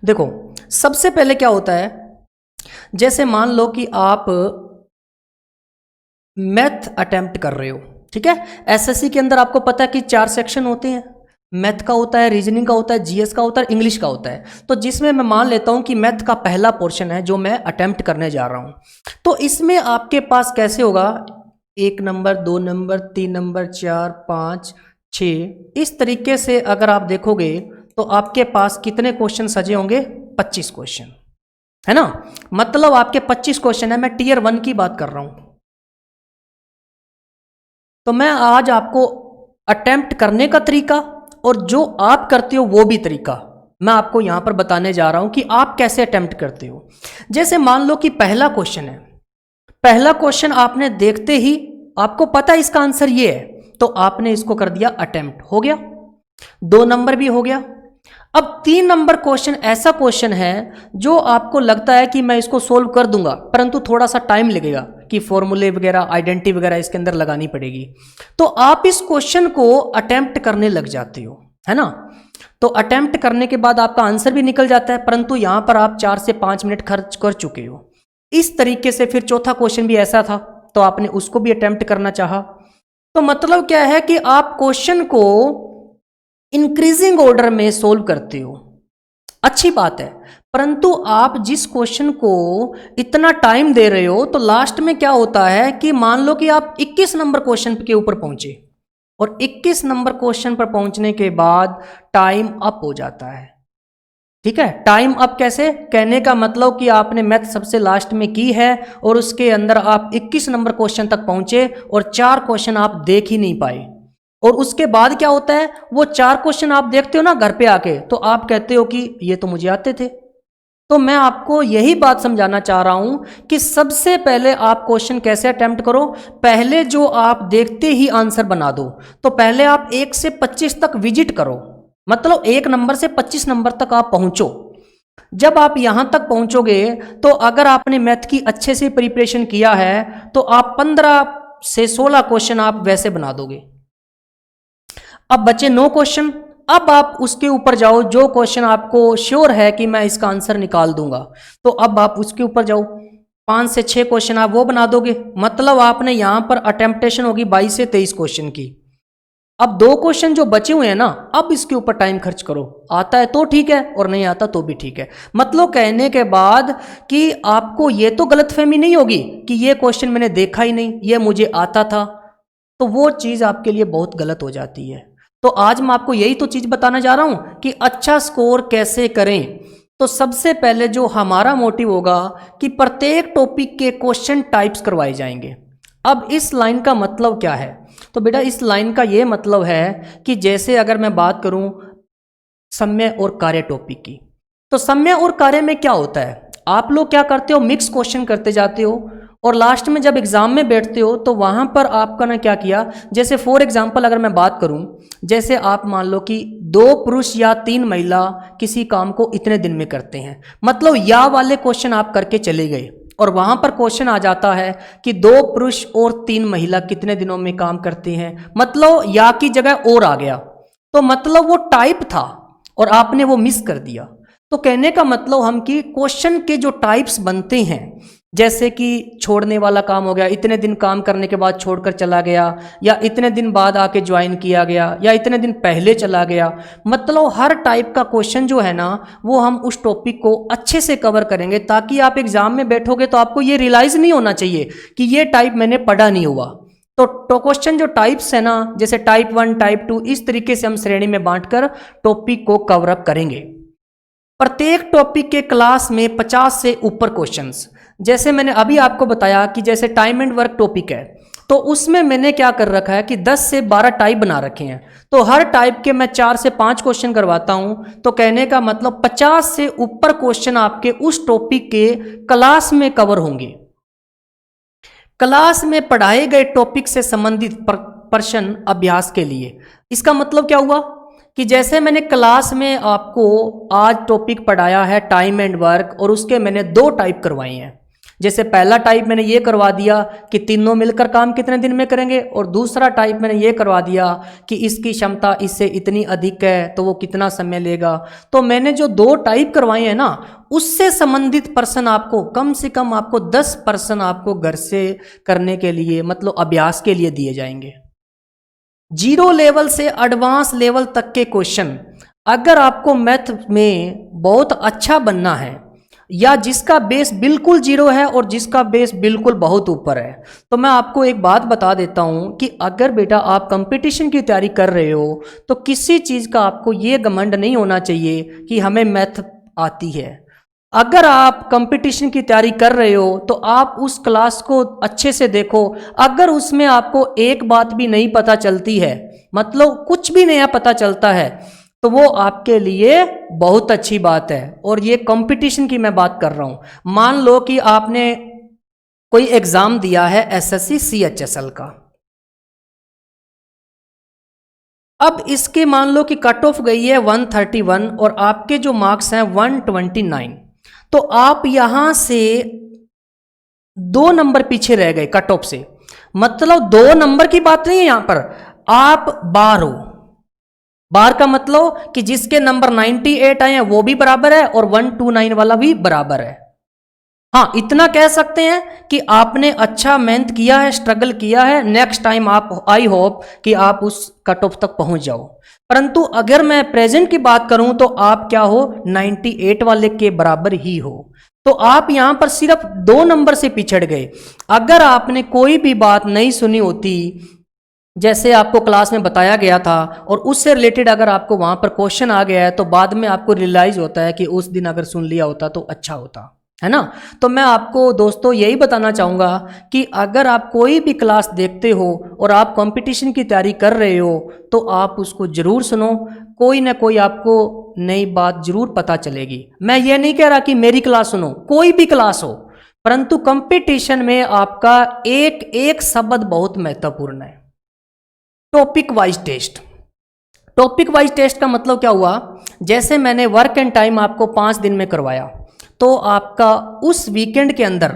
A: देखो सबसे पहले क्या होता है, जैसे मान लो कि आप मैथ अटेम्प्ट कर रहे हो, ठीक है। एसएससी के अंदर आपको पता है कि 4 सेक्शन होते हैं, मैथ का होता है, रीजनिंग का होता है, जीएस का होता है, इंग्लिश का होता है। तो जिसमें मैं मान लेता हूं कि मैथ का पहला पोर्शन है जो मैं अटेम्प्ट करने जा रहा हूं, तो इसमें आपके पास कैसे होगा, 1 नंबर, 2 नंबर, 3 नंबर, 4, 5, 6, इस तरीके से अगर आप देखोगे तो आपके पास कितने क्वेश्चन सजे होंगे, 25 क्वेश्चन, है ना। मतलब आपके 25 क्वेश्चन है, मैं टीयर 1 की बात कर रहा हूं। तो मैं आज आपको अटेम्प्ट करने का तरीका और जो आप करते हो वो भी तरीका मैं आपको यहां पर बताने जा रहा हूं कि आप कैसे अटेम्प्ट करते हो। जैसे मान लो कि पहला क्वेश्चन है, पहला क्वेश्चन आपने देखते ही आपको पता है इसका आंसर ये है, तो आपने इसको कर दिया अटेम्प्ट, हो गया, 2 नंबर भी हो गया। अब 3 नंबर क्वेश्चन ऐसा क्वेश्चन है जो आपको लगता है कि मैं इसको सोल्व कर दूंगा, परंतु थोड़ा सा टाइम लगेगा कि फॉर्मूले वगैरह, आइडेंटिटी वगैरह इसके अंदर लगानी पड़ेगी, तो आप इस क्वेश्चन को अटेम्प्ट करने लग जाते हो, है ना। तो अटेम्प्ट करने के बाद आपका आंसर भी निकल जाता है, परंतु यहां पर आप 4 से 5 मिनट खर्च कर चुके हो। इस तरीके से फिर चौथा क्वेश्चन भी ऐसा था, तो आपने उसको भी अटेम्प्ट करना चाहा। तो मतलब क्या है कि आप क्वेश्चन को इंक्रीजिंग ऑर्डर में सोल्व करते हो, अच्छी बात है, परंतु आप जिस क्वेश्चन को इतना टाइम दे रहे हो, तो लास्ट में क्या होता है कि मान लो कि आप 21 नंबर क्वेश्चन के ऊपर पहुंचे और 21 नंबर क्वेश्चन पर पहुंचने के बाद टाइम अप हो जाता है। ठीक है, टाइम अप कैसे, कहने का मतलब कि आपने मैथ सबसे लास्ट में की है और उसके अंदर आप 21 नंबर क्वेश्चन तक पहुंचे और 4 क्वेश्चन आप देख ही नहीं पाए, और उसके बाद क्या होता है, वो 4 क्वेश्चन आप देखते हो ना घर पे आके, तो आप कहते हो कि ये तो मुझे आते थे। तो मैं आपको यही बात समझाना चाह रहा हूं कि सबसे पहले आप क्वेश्चन कैसे अटेम्प्ट करो, पहले जो आप देखते ही आंसर बना दो। तो पहले आप 1 से 25 तक विजिट करो, मतलब 1 नंबर से 25 नंबर तक आप पहुंचो। जब आप यहां तक पहुंचोगे तो अगर आपने मैथ की अच्छे से प्रिपरेशन किया है तो आप 15 से 16 क्वेश्चन आप वैसे बना दोगे। अब बचे 9 क्वेश्चन, अब आप उसके ऊपर जाओ, जो क्वेश्चन आपको श्योर है कि मैं इसका आंसर निकाल दूंगा, तो अब आप उसके ऊपर जाओ, 5 से 6 क्वेश्चन आप वो बना दोगे। मतलब आपने यहां पर अटेम्प्टेशन होगी 22 से 23 क्वेश्चन की। अब 2 क्वेश्चन जो बचे हुए हैं ना, अब इसके ऊपर टाइम खर्च करो, आता है तो ठीक है और नहीं आता तो भी ठीक है। मतलब कहने के बाद कि आपको ये तो गलतफहमी नहीं होगी कि ये क्वेश्चन मैंने देखा ही नहीं, ये मुझे आता था, तो वो चीज़ आपके लिए बहुत गलत हो जाती है। तो आज मैं आपको यही तो चीज़ बताना जा रहा हूं कि अच्छा स्कोर कैसे करें। तो सबसे पहले जो हमारा मोटिव होगा कि प्रत्येक टॉपिक के क्वेश्चन टाइप्स करवाए जाएंगे। अब इस लाइन का मतलब क्या है, तो बेटा इस लाइन का ये मतलब है कि जैसे अगर मैं बात करूं सम्य और कार्य टॉपिक की, तो सम्य और कार्य में क्या होता है, आप लोग क्या करते हो, मिक्स क्वेश्चन करते जाते हो और लास्ट में जब एग्जाम में बैठते हो तो वहां पर आपका ना क्या किया, जैसे फॉर एग्जांपल अगर मैं बात करूं, जैसे आप मान लो कि 2 पुरुष या 3 महिला किसी काम को इतने दिन में करते हैं, मतलब या वाले क्वेश्चन आप करके चले गए और वहां पर क्वेश्चन आ जाता है कि 2 पुरुष और 3 महिला कितने दिनों में काम करते हैं, मतलब या की जगह और आ गया, तो मतलब वो टाइप था और आपने वो मिस कर दिया। तो कहने का मतलब हम कि क्वेश्चन के जो टाइप्स बनते हैं, जैसे कि छोड़ने वाला काम हो गया, इतने दिन काम करने के बाद छोड़कर चला गया, या इतने दिन बाद आके ज्वाइन किया गया, या इतने दिन पहले चला गया, मतलब हर टाइप का क्वेश्चन जो है ना वो हम उस टॉपिक को अच्छे से कवर करेंगे, ताकि आप एग्जाम में बैठोगे तो आपको ये रियलाइज नहीं होना चाहिए कि ये टाइप मैंने पढ़ा नहीं हुआ। तो क्वेश्चन जो टाइप्स है ना, जैसे टाइप 1, टाइप 2, इस तरीके से हम श्रेणी में बांटकर टॉपिक को कवर अप करेंगे। प्रत्येक टॉपिक के क्लास में 50 से ऊपर क्वेश्चंस, जैसे मैंने अभी आपको बताया कि जैसे टाइम एंड वर्क टॉपिक है, तो उसमें मैंने क्या कर रखा है कि 10 से 12 टाइप बना रखे हैं, तो हर टाइप के मैं 4 से 5 क्वेश्चन करवाता हूं। तो कहने का मतलब 50 से ऊपर क्वेश्चन आपके उस टॉपिक के क्लास में कवर होंगे। क्लास में पढ़ाए गए टॉपिक से संबंधित प्रश्न अभ्यास के लिए। इसका मतलब क्या हुआ कि जैसे मैंने क्लास में आपको आज टॉपिक पढ़ाया है टाइम एंड वर्क, और उसके मैंने 2 टाइप करवाए हैं। जैसे पहला टाइप मैंने ये करवा दिया कि तीनों मिलकर काम कितने दिन में करेंगे, और दूसरा टाइप मैंने ये करवा दिया कि इसकी क्षमता इससे इतनी अधिक है तो वो कितना समय लेगा। तो मैंने जो 2 टाइप करवाए हैं ना, उससे संबंधित प्रश्न आपको कम से कम आपको 10 प्रश्न आपको घर से करने के लिए, मतलब अभ्यास के लिए दिए जाएंगे। जीरो लेवल से एडवांस लेवल तक के क्वेश्चन, अगर आपको मैथ में बहुत अच्छा बनना है या जिसका बेस बिल्कुल जीरो है और जिसका बेस बिल्कुल बहुत ऊपर है, तो मैं आपको एक बात बता देता हूं कि अगर बेटा आप कंपटीशन की तैयारी कर रहे हो तो किसी चीज़ का आपको ये घमंड नहीं होना चाहिए कि हमें मैथ आती है। अगर आप कंपटीशन की तैयारी कर रहे हो तो आप उस क्लास को अच्छे से देखो। अगर उसमें आपको एक बात भी नहीं पता चलती है, मतलब कुछ भी नया पता चलता है, तो वो आपके लिए बहुत अच्छी बात है। और ये कंपटीशन की मैं बात कर रहा हूं। मान लो कि आपने कोई एग्जाम दिया है एसएससी सीएचएसएल का, अब इसके मान लो कि कट ऑफ गई है 131 और आपके जो मार्क्स हैं 129, तो आप यहां से 2 नंबर पीछे रह गए कट ऑफ से। मतलब 2 नंबर की बात नहीं है यहां पर, आप बाहर हो। बाहर का मतलब कि जिसके नंबर 98 आए हैं वो भी बराबर है और 129 वाला भी बराबर है। हाँ, इतना कह सकते हैं कि आपने अच्छा मेहनत किया है, स्ट्रगल किया है। नेक्स्ट टाइम आप, आई होप कि आप उस कट ऑफ तक पहुंच जाओ। परंतु अगर मैं प्रेजेंट की बात करूं तो आप क्या हो, 98 वाले के बराबर ही हो। तो आप यहां पर सिर्फ 2 नंबर से पिछड़ गए। अगर आपने कोई भी बात नहीं सुनी होती, जैसे आपको क्लास में बताया गया था, और उससे रिलेटेड अगर आपको वहां पर क्वेश्चन आ गया है, तो बाद में आपको रियलाइज होता है कि उस दिन अगर सुन लिया होता तो अच्छा होता है ना। तो मैं आपको दोस्तों यही बताना चाहूँगा कि अगर आप कोई भी क्लास देखते हो और आप कंपटीशन की तैयारी कर रहे हो तो आप उसको ज़रूर सुनो। कोई ना कोई आपको नई बात ज़रूर पता चलेगी। मैं ये नहीं कह रहा कि मेरी क्लास सुनो, कोई भी क्लास हो, परंतु कंपटीशन में आपका एक एक शब्द बहुत महत्वपूर्ण है। Topic wise test. Topic wise test का मतलब क्या हुआ, जैसे मैंने वर्क एंड टाइम आपको 5 दिन में करवाया, तो आपका उस वीकेंड के अंदर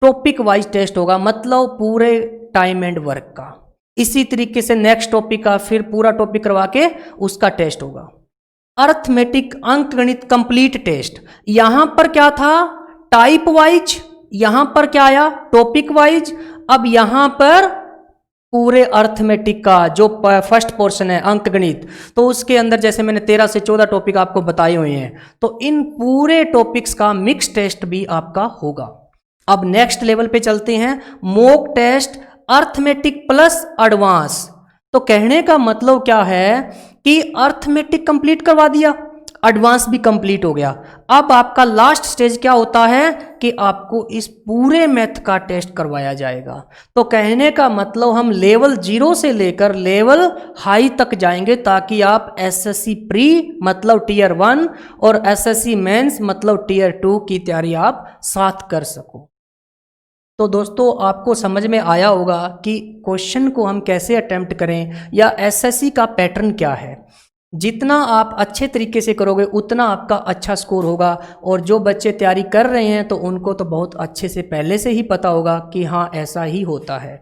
A: टॉपिक वाइज टेस्ट होगा, मतलब पूरे टाइम एंड वर्क का। इसी तरीके से नेक्स्ट टॉपिक का फिर पूरा टॉपिक करवा के उसका टेस्ट होगा। अर्थमेटिक अंक गणित कंप्लीट टेस्ट, यहां पर क्या था, टाइप वाइज, यहां पर क्या आया, टॉपिक वाइज। अब यहां पर पूरे अर्थमेटिक का जो फर्स्ट पोर्शन है अंक गणित, तो उसके अंदर जैसे मैंने 13 से 14 टॉपिक आपको बताए हुए हैं, तो इन पूरे टॉपिक्स का मिक्स टेस्ट भी आपका होगा। अब नेक्स्ट लेवल पे चलते हैं, mock test arithmetic plus advance. तो कहने का मतलब क्या है कि अर्थमेटिक कंप्लीट करवा दिया, एडवांस भी कंप्लीट हो गया। अब आपका लास्ट स्टेज क्या होता है कि आपको इस पूरे मैथ का टेस्ट करवाया जाएगा। तो कहने का मतलब हम लेवल 0 से लेकर लेवल हाई तक जाएंगे, ताकि आप एसएससी प्री मतलब टीयर 1 और एसएससी मेंस मतलब टीयर 2 की तैयारी आप साथ कर सको। तो दोस्तों आपको समझ में आया होगा कि क्वेश्चन को हम कैसे अटेम्प्ट करें या एसएससी का पैटर्न क्या है। जितना आप अच्छे तरीके से करोगे उतना आपका अच्छा स्कोर होगा। और जो बच्चे तैयारी कर रहे हैं तो उनको तो बहुत अच्छे से पहले से ही पता होगा कि हाँ ऐसा ही होता है।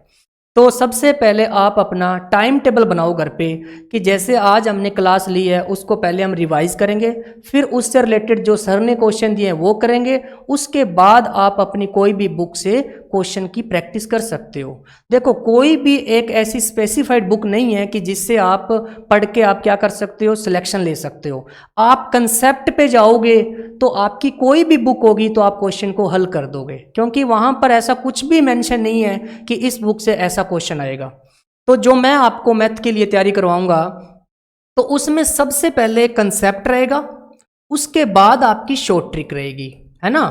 A: तो सबसे पहले आप अपना टाइम टेबल बनाओ घर पे, कि जैसे आज हमने क्लास ली है उसको पहले हम रिवाइज करेंगे, फिर उससे रिलेटेड जो सर ने क्वेश्चन दिए हैं वो करेंगे। उसके बाद आप अपनी कोई भी बुक से क्वेश्चन की प्रैक्टिस कर सकते हो। देखो कोई भी एक ऐसी स्पेसिफाइड बुक नहीं है कि जिससे आप पढ़ के आप क्या कर सकते हो, सिलेक्शन ले सकते हो। आप कंसेप्ट पे जाओगे तो आपकी कोई भी बुक होगी तो आप क्वेश्चन को हल कर दोगे, क्योंकि वहाँ पर ऐसा कुछ भी मेंशन नहीं है कि इस बुक से ऐसा क्वेश्चन आएगा। तो जो मैं आपको मैथ के लिए तैयारी करवाऊंगा तो उसमें सबसे पहले कंसेप्ट रहेगा, उसके बाद आपकी शॉर्ट ट्रिक रहेगी, है ना।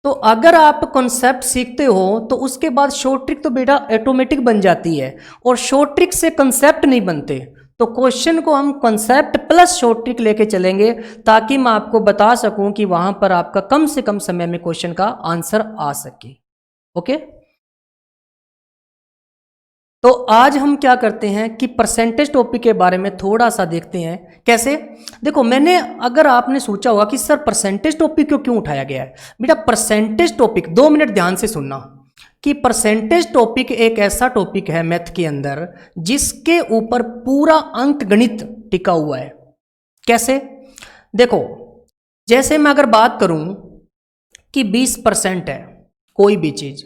A: तो अगर आप कॉन्सेप्ट सीखते हो तो उसके बाद शॉर्ट ट्रिक तो बेटा ऑटोमेटिक बन जाती है, और शॉर्ट ट्रिक से कंसेप्ट नहीं बनते। तो क्वेश्चन को हम कॉन्सेप्ट प्लस शॉर्ट ट्रिक लेके चलेंगे, ताकि मैं आपको बता सकूं कि वहां पर आपका कम से कम समय में क्वेश्चन का आंसर आ सके। ओके, तो आज हम क्या करते हैं कि परसेंटेज टॉपिक के बारे में थोड़ा सा देखते हैं। कैसे, देखो मैंने, अगर आपने सोचा होगा कि सर परसेंटेज टॉपिक को क्यों उठाया गया है, बेटा परसेंटेज टॉपिक 2 मिनट ध्यान से सुनना, कि परसेंटेज टॉपिक एक ऐसा टॉपिक है मैथ के अंदर जिसके ऊपर पूरा अंक गणित टिका हुआ है। कैसे, देखो जैसे मैं अगर बात करूं कि 20% है कोई भी चीज,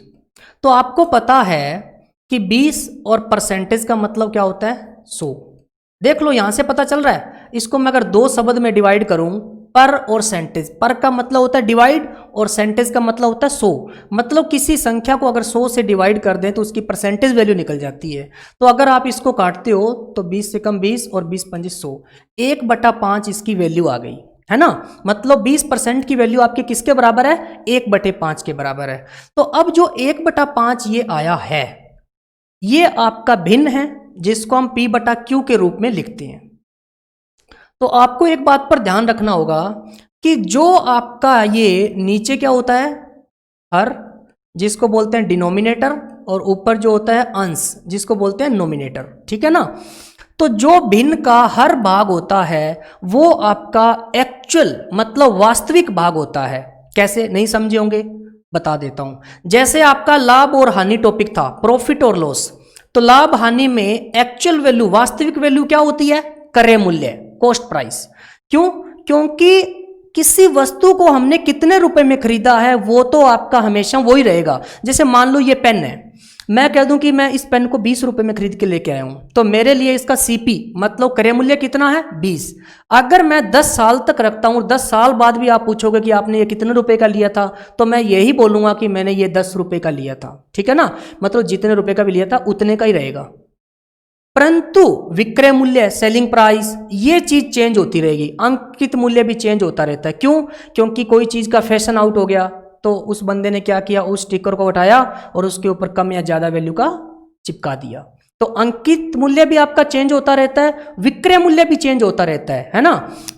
A: तो आपको पता है कि 20 और परसेंटेज का मतलब क्या होता है, 100। देख लो यहां से पता चल रहा है। इसको मैं अगर दो शब्द में डिवाइड करूं, पर और सेंटेज, पर का मतलब होता है डिवाइड और सेंटेज का मतलब होता है 100। मतलब किसी संख्या को अगर 100 से डिवाइड कर दें तो उसकी परसेंटेज वैल्यू निकल जाती है। तो अगर आप इसको काटते हो तो 20 से कम 20 और 20 पंजे 100, 1/5 इसकी वैल्यू आ गई, है ना। मतलब 20% की वैल्यू आपके किसके बराबर है? 1/5 के बराबर है। तो अब जो 1/5 ये आया है, ये आपका भिन्न है, जिसको हम P/Q के रूप में लिखते हैं। तो आपको एक बात पर ध्यान रखना होगा कि जो आपका ये नीचे क्या होता है, हर, जिसको बोलते हैं डिनोमिनेटर, और ऊपर जो होता है अंश, जिसको बोलते हैं नोमिनेटर, ठीक है ना। तो जो भिन्न का हर भाग होता है वो आपका एक्चुअल मतलब वास्तविक भाग होता है। कैसे, नहीं समझे होंगे, बता देता हूं। जैसे आपका लाभ और हानि टॉपिक था, प्रॉफिट और लॉस, तो लाभ हानि में एक्चुअल वैल्यू, वास्तविक वैल्यू क्या होती है? क्रय मूल्य, कॉस्ट प्राइस। क्यों? क्योंकि किसी वस्तु को हमने कितने रुपए में खरीदा है वो तो आपका हमेशा वही रहेगा। जैसे मान लो ये पेन है, मैं कह दूं कि मैं इस पेन को 20 रुपए में खरीद के लेके आया हूं, तो मेरे लिए इसका सीपी मतलब क्रय मूल्य कितना है? 20। अगर मैं 10 साल तक रखता हूं और 10 साल बाद भी आप पूछोगे कि आपने ये कितने रुपए का लिया था, तो मैं यही बोलूंगा कि मैंने ये 10 रुपए का लिया था, ठीक है ना। मतलब जितने रुपए का भी लिया था उतने का ही रहेगा। परंतु विक्रय मूल्य, सेलिंग प्राइस, ये चीज चेंज होती रहेगी। अंकित मूल्य भी चेंज होता रहता है। क्यों? क्योंकि कोई चीज का फैशन आउट हो गया तो उस बंदे ने क्या किया, उस स्टिकर को उठाया और उसके ऊपर कम या ज्यादा वैल्यू का चिपका दिया। तो अंकित मूल्य भी आपका चेंज होता रहता है, विक्रय मूल्य भी चेंज होता रहता है ना।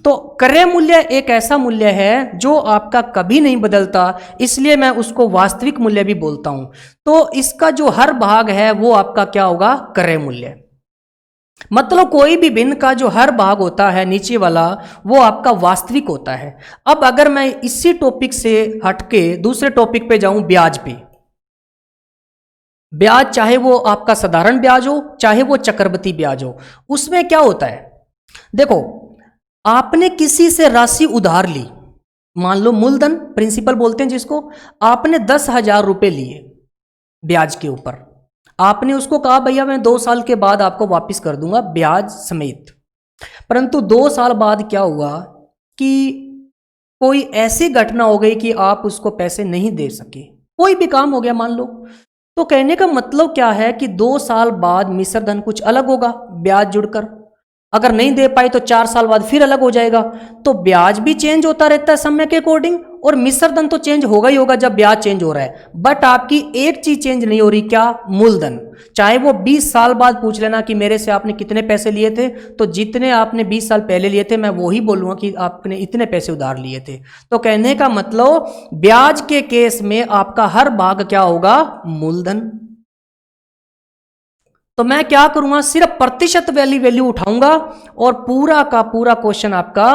A: तो क्रय मूल्य एक ऐसा मूल्य है जो आपका कभी नहीं बदलता, इसलिए मैं उसको वास्तविक मूल्य भी बोलता हूं। तो इसका जो हर भाग है वो आपका क्या होगा? क्रय मूल्य। मतलब कोई भी भिन्न का जो हर भाग होता है नीचे वाला, वो आपका वास्तविक होता है। अब अगर मैं इसी टॉपिक से हटके दूसरे टॉपिक पे जाऊं, ब्याज पे। ब्याज चाहे वो आपका साधारण ब्याज हो चाहे वो चक्रवृद्धि ब्याज हो, उसमें क्या होता है? देखो, आपने किसी से राशि उधार ली, मान लो मूलधन, प्रिंसिपल बोलते हैं जिसको, आपने 10,000 रुपए लिए ब्याज के ऊपर। आपने उसको कहा भैया मैं 2 साल के बाद आपको वापस कर दूंगा ब्याज समेत। परंतु 2 साल बाद क्या हुआ कि कोई ऐसी घटना हो गई कि आप उसको पैसे नहीं दे सके, कोई भी काम हो गया मान लो। तो कहने का मतलब क्या है कि 2 साल बाद मिश्र धन कुछ अलग होगा ब्याज जुड़कर। अगर नहीं दे पाए तो 4 साल बाद फिर अलग हो जाएगा। तो ब्याज भी चेंज होता रहता है समय के अकॉर्डिंग, और मिश्र धन तो चेंज होगा ही होगा जब ब्याज चेंज हो रहा है। बट आपकी एक चीज चेंज नहीं हो रही, क्या? मूलधन। चाहे वो 20 साल बाद पूछ लेना कि मेरे से आपने कितने पैसे लिए थे, तो जितने आपने 20 साल पहले लिए थे मैं वही बोलूंगा कि आपने इतने पैसे उधार लिए थे। तो कहने का मतलब ब्याज के केस में आपका हर भाग क्या होगा? मूलधन। तो मैं क्या करूंगा, सिर्फ प्रतिशत वाली वैल्यू उठाऊंगा और पूरा का पूरा क्वेश्चन आपका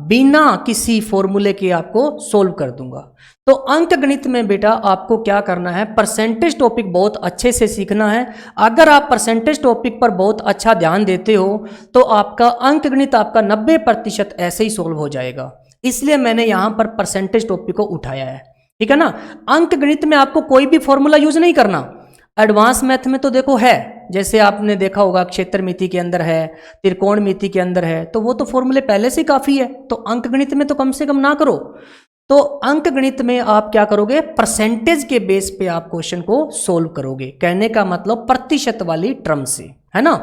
A: बिना किसी फॉर्मूले के आपको सोल्व कर दूंगा। तो अंक गणित में बेटा आपको क्या करना है, परसेंटेज टॉपिक बहुत अच्छे से सीखना है। अगर आप परसेंटेज टॉपिक पर बहुत अच्छा ध्यान देते हो तो आपका अंक गणित आपका 90% ऐसे ही सोल्व हो जाएगा। इसलिए मैंने यहां पर परसेंटेज टॉपिक को उठाया है, ठीक है ना। अंक गणित में आपको कोई भी फॉर्मूला यूज नहीं करना। एडवांस मैथ में तो देखो है, जैसे आपने देखा होगा क्षेत्रमिति के अंदर है, त्रिकोणमिति के अंदर है, तो वो तो फॉर्मूले पहले से काफी है। तो अंक गणित में तो कम से कम ना करो। तो अंक गणित में आप क्या करोगे, परसेंटेज के बेस पे आप क्वेश्चन को सोल्व करोगे। कहने का मतलब प्रतिशत वाली टर्म से, है ना।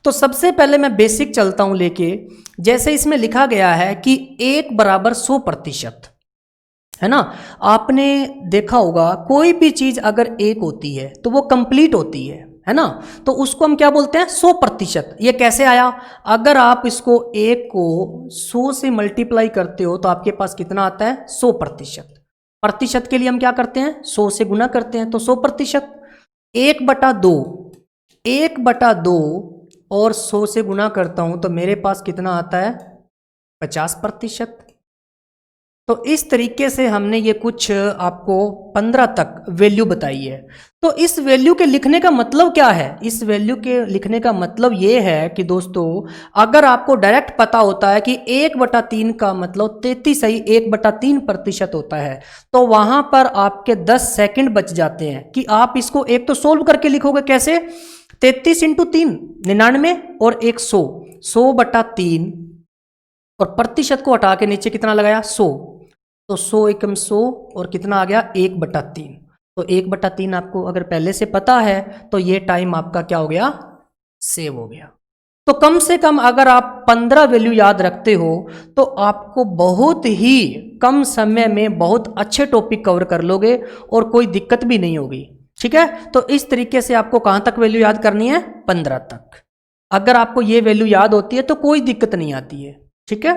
A: तो सबसे पहले मैं बेसिक चलता हूं लेके। जैसे इसमें लिखा गया है कि 1 = 100%, है ना। आपने देखा होगा कोई भी चीज अगर 1 होती है तो वो कंप्लीट होती है ना। तो उसको हम क्या बोलते हैं, 100%। ये कैसे आया? अगर आप इसको 1 को 100 से मल्टीप्लाई करते हो तो आपके पास कितना आता है? 100%। प्रतिशत के लिए हम क्या करते हैं, 100 से गुना करते हैं। तो 100%, 1/2, 1/2 और 100 से गुना करता हूं तो मेरे पास कितना आता है? 50%। तो इस तरीके से हमने ये कुछ आपको 15 तक वैल्यू बताई है। तो इस वैल्यू के लिखने का मतलब क्या है? इस वैल्यू के लिखने का मतलब ये है कि दोस्तों, अगर आपको डायरेक्ट पता होता है कि 1/3 का मतलब 33 ही 1/3% होता है, तो वहां पर आपके 10 सेकंड बच जाते हैं कि आप इसको एक तो सोल्व करके लिखोगे। कैसे? 33 इंटू 3 99 और एक 100, 100/3 और प्रतिशत को हटा के नीचे कितना लगाया 100, तो 100 एकम 100 और कितना आ गया 1/3। तो 1/3 आपको अगर पहले से पता है तो ये टाइम आपका क्या हो गया, सेव हो गया। तो कम से कम अगर आप 15 वैल्यू याद रखते हो तो आपको बहुत ही कम समय में बहुत अच्छे टॉपिक कवर कर लोगे और कोई दिक्कत भी नहीं होगी। ठीक है, तो इस तरीके से आपको कहां तक वैल्यू याद करनी है, 15 तक। अगर आपको ये वैल्यू याद होती है तो कोई दिक्कत नहीं आती है। ठीक है,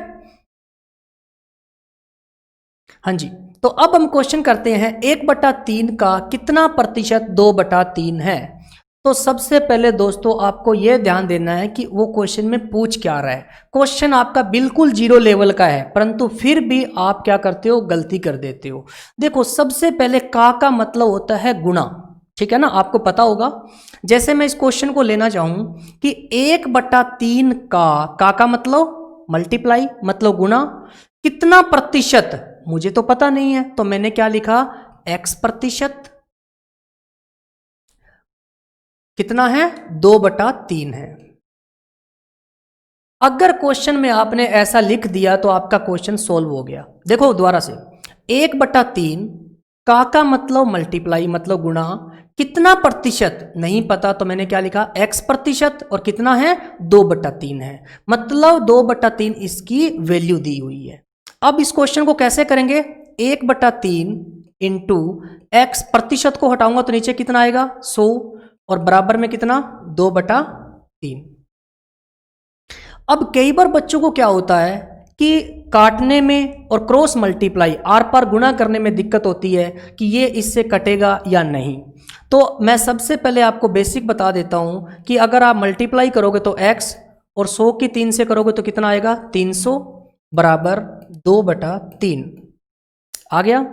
A: हाँ जी। तो अब हम क्वेश्चन करते हैं 1/3 का कितना प्रतिशत 2/3 है। तो सबसे पहले दोस्तों आपको यह ध्यान देना है कि वो क्वेश्चन में पूछ क्या रहा है। क्वेश्चन आपका बिल्कुल 0 लेवल का है, परंतु फिर भी आप क्या करते हो, गलती कर देते हो। देखो सबसे पहले का मतलब होता है गुणा, ठीक है ना, आपको पता होगा। जैसे मैं इस क्वेश्चन को लेना चाहूं कि 1/3 का मतलब मल्टीप्लाई, मतलब गुणा, कितना प्रतिशत मुझे तो पता नहीं है, तो मैंने क्या लिखा, x%। कितना है, 2/3 है। अगर क्वेश्चन में आपने ऐसा लिख दिया तो आपका क्वेश्चन सोल्व हो गया। देखो दोबारा से, 1/3 का मतलब मल्टीप्लाई, मतलब गुणा, कितना प्रतिशत नहीं पता, तो मैंने क्या लिखा, x%, और कितना है 2/3 है, मतलब 2/3 इसकी वैल्यू दी हुई है। अब इस क्वेश्चन को कैसे करेंगे, 1/3 इंटू x, प्रतिशत को हटाऊंगा तो नीचे कितना आएगा 100 और बराबर में कितना 2/3। अब कई बार बच्चों को क्या होता है कि काटने में और क्रॉस मल्टीप्लाई, आर पार गुणा करने में दिक्कत होती है कि ये इससे कटेगा या नहीं। तो मैं सबसे पहले आपको बेसिक बता देता हूं कि अगर आप मल्टीप्लाई करोगे तो x और 100 की 3 से करोगे तो कितना आएगा 300 बराबर 2/3 आ गया।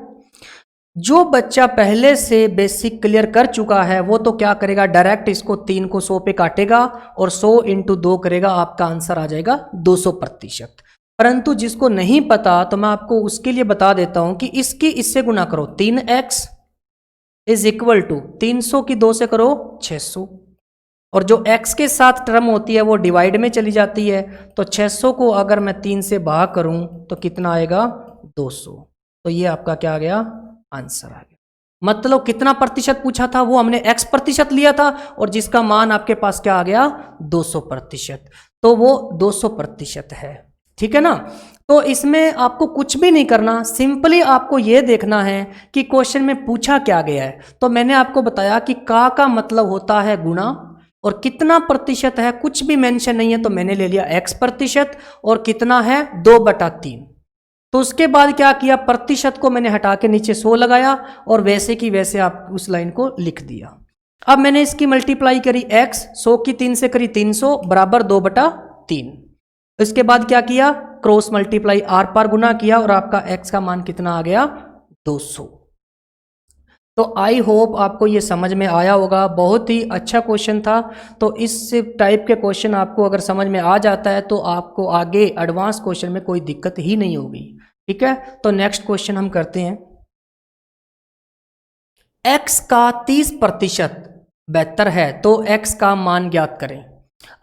A: जो बच्चा पहले से बेसिक क्लियर कर चुका है वो तो क्या करेगा, डायरेक्ट इसको 3 को 100 पे काटेगा और 100 इंटू 2 करेगा, आपका आंसर आ जाएगा 200%। परंतु जिसको नहीं पता तो मैं आपको उसके लिए बता देता हूं कि इसकी इससे गुना करो, 3x इज इक्वल टू 300 की 2 से करो 600, और जो x के साथ टर्म होती है वो डिवाइड में चली जाती है, तो 600 को अगर मैं 3 से भाग करूं तो कितना आएगा 200। तो ये आपका क्या आ गया, आंसर आ गया। मतलब कितना प्रतिशत पूछा था, वो हमने x% लिया था और जिसका मान आपके पास क्या आ गया 200%, तो वो 200% है। ठीक है ना, तो इसमें आपको कुछ भी नहीं करना, सिंपली आपको यह देखना है कि क्वेश्चन में पूछा क्या गया है। तो मैंने आपको बताया कि का मतलब होता है गुणा, और कितना प्रतिशत है कुछ भी मेंशन नहीं है, तो मैंने ले लिया x%, और कितना है 2/3। तो उसके बाद क्या किया, प्रतिशत को मैंने हटा के नीचे 100 लगाया और वैसे की वैसे आप उस लाइन को लिख दिया। अब मैंने इसकी मल्टीप्लाई करी, x 100 की 3 से करी 300 बराबर 2/3। इसके बाद क्या किया, क्रॉस मल्टीप्लाई, आर पार गुना किया और आपका x का मान कितना आ गया 200। तो आई होप आपको ये समझ में आया होगा, बहुत ही अच्छा क्वेश्चन था। तो इस टाइप के क्वेश्चन आपको अगर समझ में आ जाता है तो आपको आगे एडवांस क्वेश्चन में कोई दिक्कत ही नहीं होगी। ठीक है, तो नेक्स्ट क्वेश्चन हम करते हैं, x का 30% बेहतर है तो x का मान ज्ञात करें।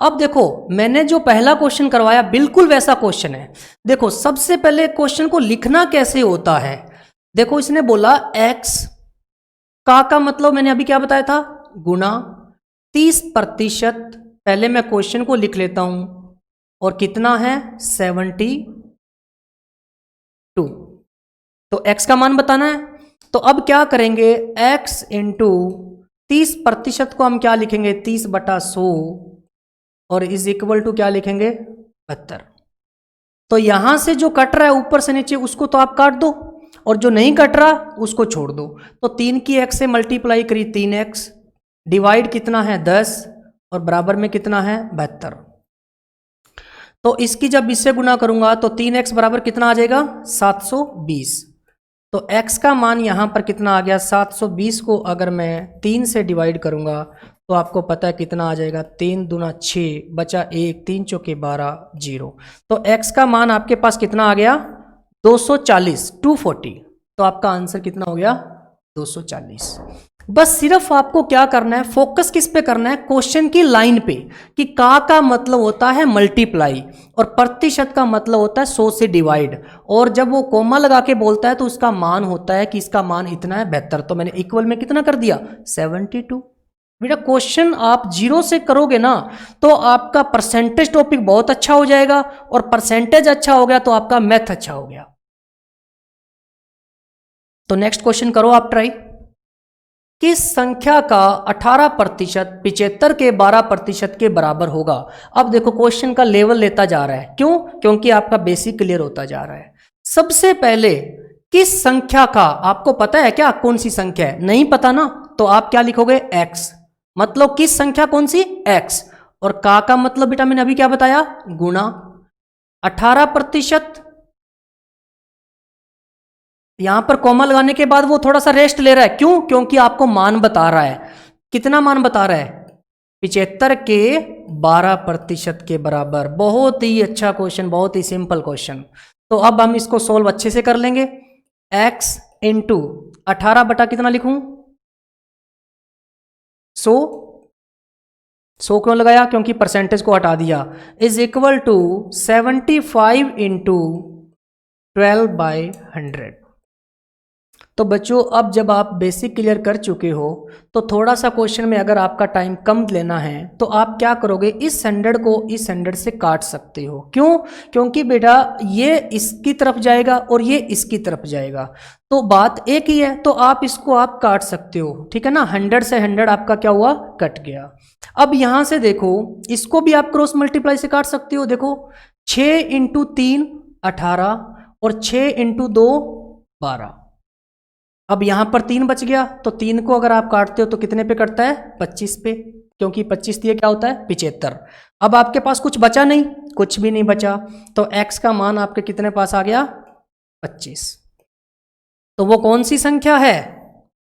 A: अब देखो मैंने जो पहला क्वेश्चन करवाया बिल्कुल वैसा क्वेश्चन है। देखो सबसे पहले क्वेश्चन को लिखना कैसे होता है, देखो इसने बोला x का मतलब मैंने अभी क्या बताया था, गुना 30%। पहले मैं क्वेश्चन को लिख लेता हूं, और कितना है 72, तो x का मान बताना है। तो अब क्या करेंगे, x इंटू 30% को हम क्या लिखेंगे 30/100 और इज इक्वल टू क्या लिखेंगे 72। तो यहां से जो कट रहा है ऊपर से नीचे उसको तो आप काट दो, और जो नहीं कट रहा उसको छोड़ दो। तो 3 की x से मल्टीप्लाई करी 3x, डिवाइड कितना है 10 और बराबर में कितना है 72। तो इसकी जब इससे गुना करूंगा तो 3x बराबर कितना आ जाएगा 720। तो x का मान यहां पर कितना आ गया 720 को अगर मैं 3 से डिवाइड करूंगा तो आपको पता है कितना आ जाएगा, 3 दूना 6 बचा 1, 3 चौके 12, 0। तो x का मान आपके पास कितना आ गया 240, 240। तो आपका आंसर कितना हो गया 240। बस सिर्फ आपको क्या करना है, फोकस किस पे करना है, क्वेश्चन की लाइन पे, कि का मतलब होता है मल्टीप्लाई और प्रतिशत का मतलब होता है 100 से डिवाइड, और जब वो कोमा लगा के बोलता है तो उसका मान होता है कि इसका मान इतना है 72। तो मैंने इक्वल में कितना कर दिया 72। बेटा क्वेश्चन आप जीरो से करोगे ना तो आपका परसेंटेज टॉपिक बहुत अच्छा हो जाएगा, और परसेंटेज अच्छा हो गया तो आपका मैथ अच्छा हो गया। तो नेक्स्ट क्वेश्चन करो आप ट्राई। किस संख्या का 18% 75 के 12% के बराबर होगा। अब देखो क्वेश्चन का लेवल लेता जा रहा है, क्यों, क्योंकि आपका बेसिक क्लियर होता जा रहा है। सबसे पहले किस संख्या का, आपको पता है क्या कौन सी संख्या है, नहीं पता ना, तो आप क्या लिखोगे x, मतलब किस संख्या कौन सी x, और का मतलब बेटा मैंने अभी क्या बताया, गुणा 18%। यहां पर कॉमा लगाने के बाद वो थोड़ा सा रेस्ट ले रहा है, क्यों, क्योंकि आपको मान बता रहा है। कितना मान बता रहा है, 75 के 12% के बराबर। बहुत ही अच्छा क्वेश्चन, बहुत ही सिंपल क्वेश्चन। तो अब हम इसको सोल्व अच्छे से कर लेंगे। x इंटू 18 बटा कितना लिखूं, 100 क्यों लगाया, क्योंकि परसेंटेज को हटा दिया, इज इक्वल टू 75 इंटू 12/100। तो बच्चों अब जब आप बेसिक क्लियर कर चुके हो तो थोड़ा सा क्वेश्चन में अगर आपका टाइम कम लेना है तो आप क्या करोगे, इस 100 को इस 100 से काट सकते हो। क्यों, क्योंकि बेटा ये इसकी तरफ जाएगा और ये इसकी तरफ जाएगा, तो बात एक ही है, तो आप इसको आप काट सकते हो, ठीक है ना। 100 से 100 आपका क्या हुआ, कट गया। अब यहां से देखो, इसको भी आप क्रॉस मल्टीप्लाई से काट सकते हो। देखो 6 इंटू 3 18 और 6 इंटू 2 12। अब यहां पर 3 बच गया, तो 3 को अगर आप काटते हो तो कितने पे कटता है, 25 पे, क्योंकि 25 दिए क्या होता है 75। अब आपके पास कुछ बचा नहीं, कुछ भी नहीं बचा, तो x का मान आपके कितने पास आ गया 25। तो वो कौन सी संख्या है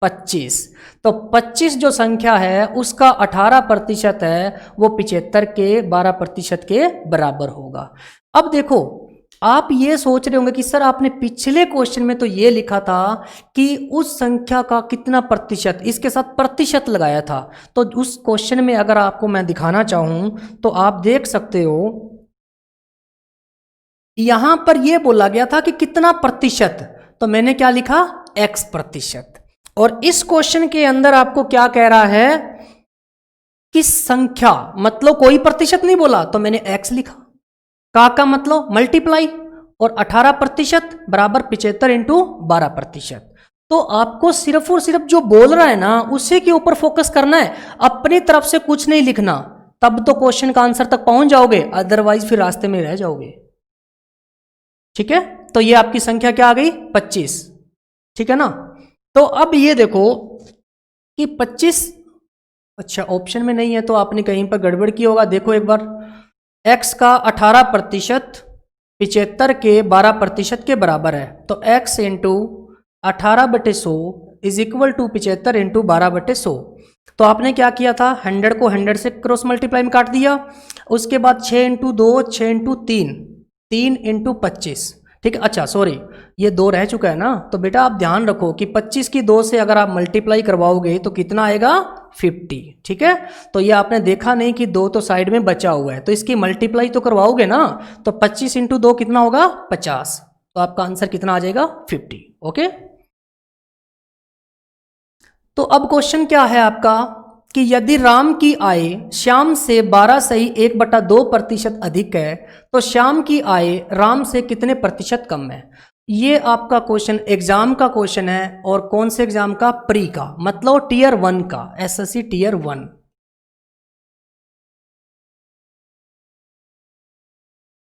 A: 25। तो 25 जो संख्या है उसका 18% है, वो 75 के 12% के बराबर होगा। अब देखो आप ये सोच रहे होंगे कि सर आपने पिछले क्वेश्चन में तो ये लिखा था कि उस संख्या का कितना प्रतिशत, इसके साथ प्रतिशत लगाया था। तो उस क्वेश्चन में अगर आपको मैं दिखाना चाहूं तो आप देख सकते हो, यहां पर यह बोला गया था कि कितना प्रतिशत, तो मैंने क्या लिखा x%। और इस क्वेश्चन के अंदर आपको क्या कह रहा है कि संख्या, मतलब कोई प्रतिशत नहीं बोला, तो मैंने x लिखा। का मतलब मल्टीप्लाई, और 18% बराबर 75 इंटू 12%। तो आपको सिर्फ और सिर्फ जो बोल रहा है ना उसी के ऊपर फोकस करना है, अपनी तरफ से कुछ नहीं लिखना, तब तो क्वेश्चन का आंसर तक पहुंच जाओगे, अदरवाइज फिर रास्ते में रह जाओगे। ठीक है, तो ये आपकी संख्या क्या आ गई 25, ठीक है ना। तो अब ये देखो कि 25, अच्छा ऑप्शन में नहीं है तो आपने कहीं पर गड़बड़ की होगा। देखो एक बार, x का 18% 75 के 12% के बराबर है, तो x into 18/100 is equal to 75 into 12/100। तो आपने क्या किया था, 100 को 100 से क्रॉस मल्टीप्लाई में काट दिया, उसके बाद 6 इंटू 2 6 इंटू 3 3 इंटू 25, ठीक है। अच्छा सॉरी, ये 2 रह चुका है ना, तो बेटा आप ध्यान रखो कि 25 की 2 से अगर आप मल्टीप्लाई करवाओगे तो कितना आएगा 50, ठीक है। तो ये आपने देखा नहीं कि 2 तो साइड में बचा हुआ है, तो इसकी मल्टीप्लाई तो करवाओगे ना, तो 25 इंटू 2 कितना होगा 50, तो आपका आंसर कितना आ जाएगा 50। ओके, तो अब क्वेश्चन क्या है आपका कि यदि राम की आय श्याम से 12/1/2% अधिक है तो श्याम की आय राम से कितने प्रतिशत कम है। ये आपका क्वेश्चन एग्जाम का क्वेश्चन है, और कौन से एग्जाम का, प्री का, मतलब टीयर 1 का, एसएससी टीयर 1।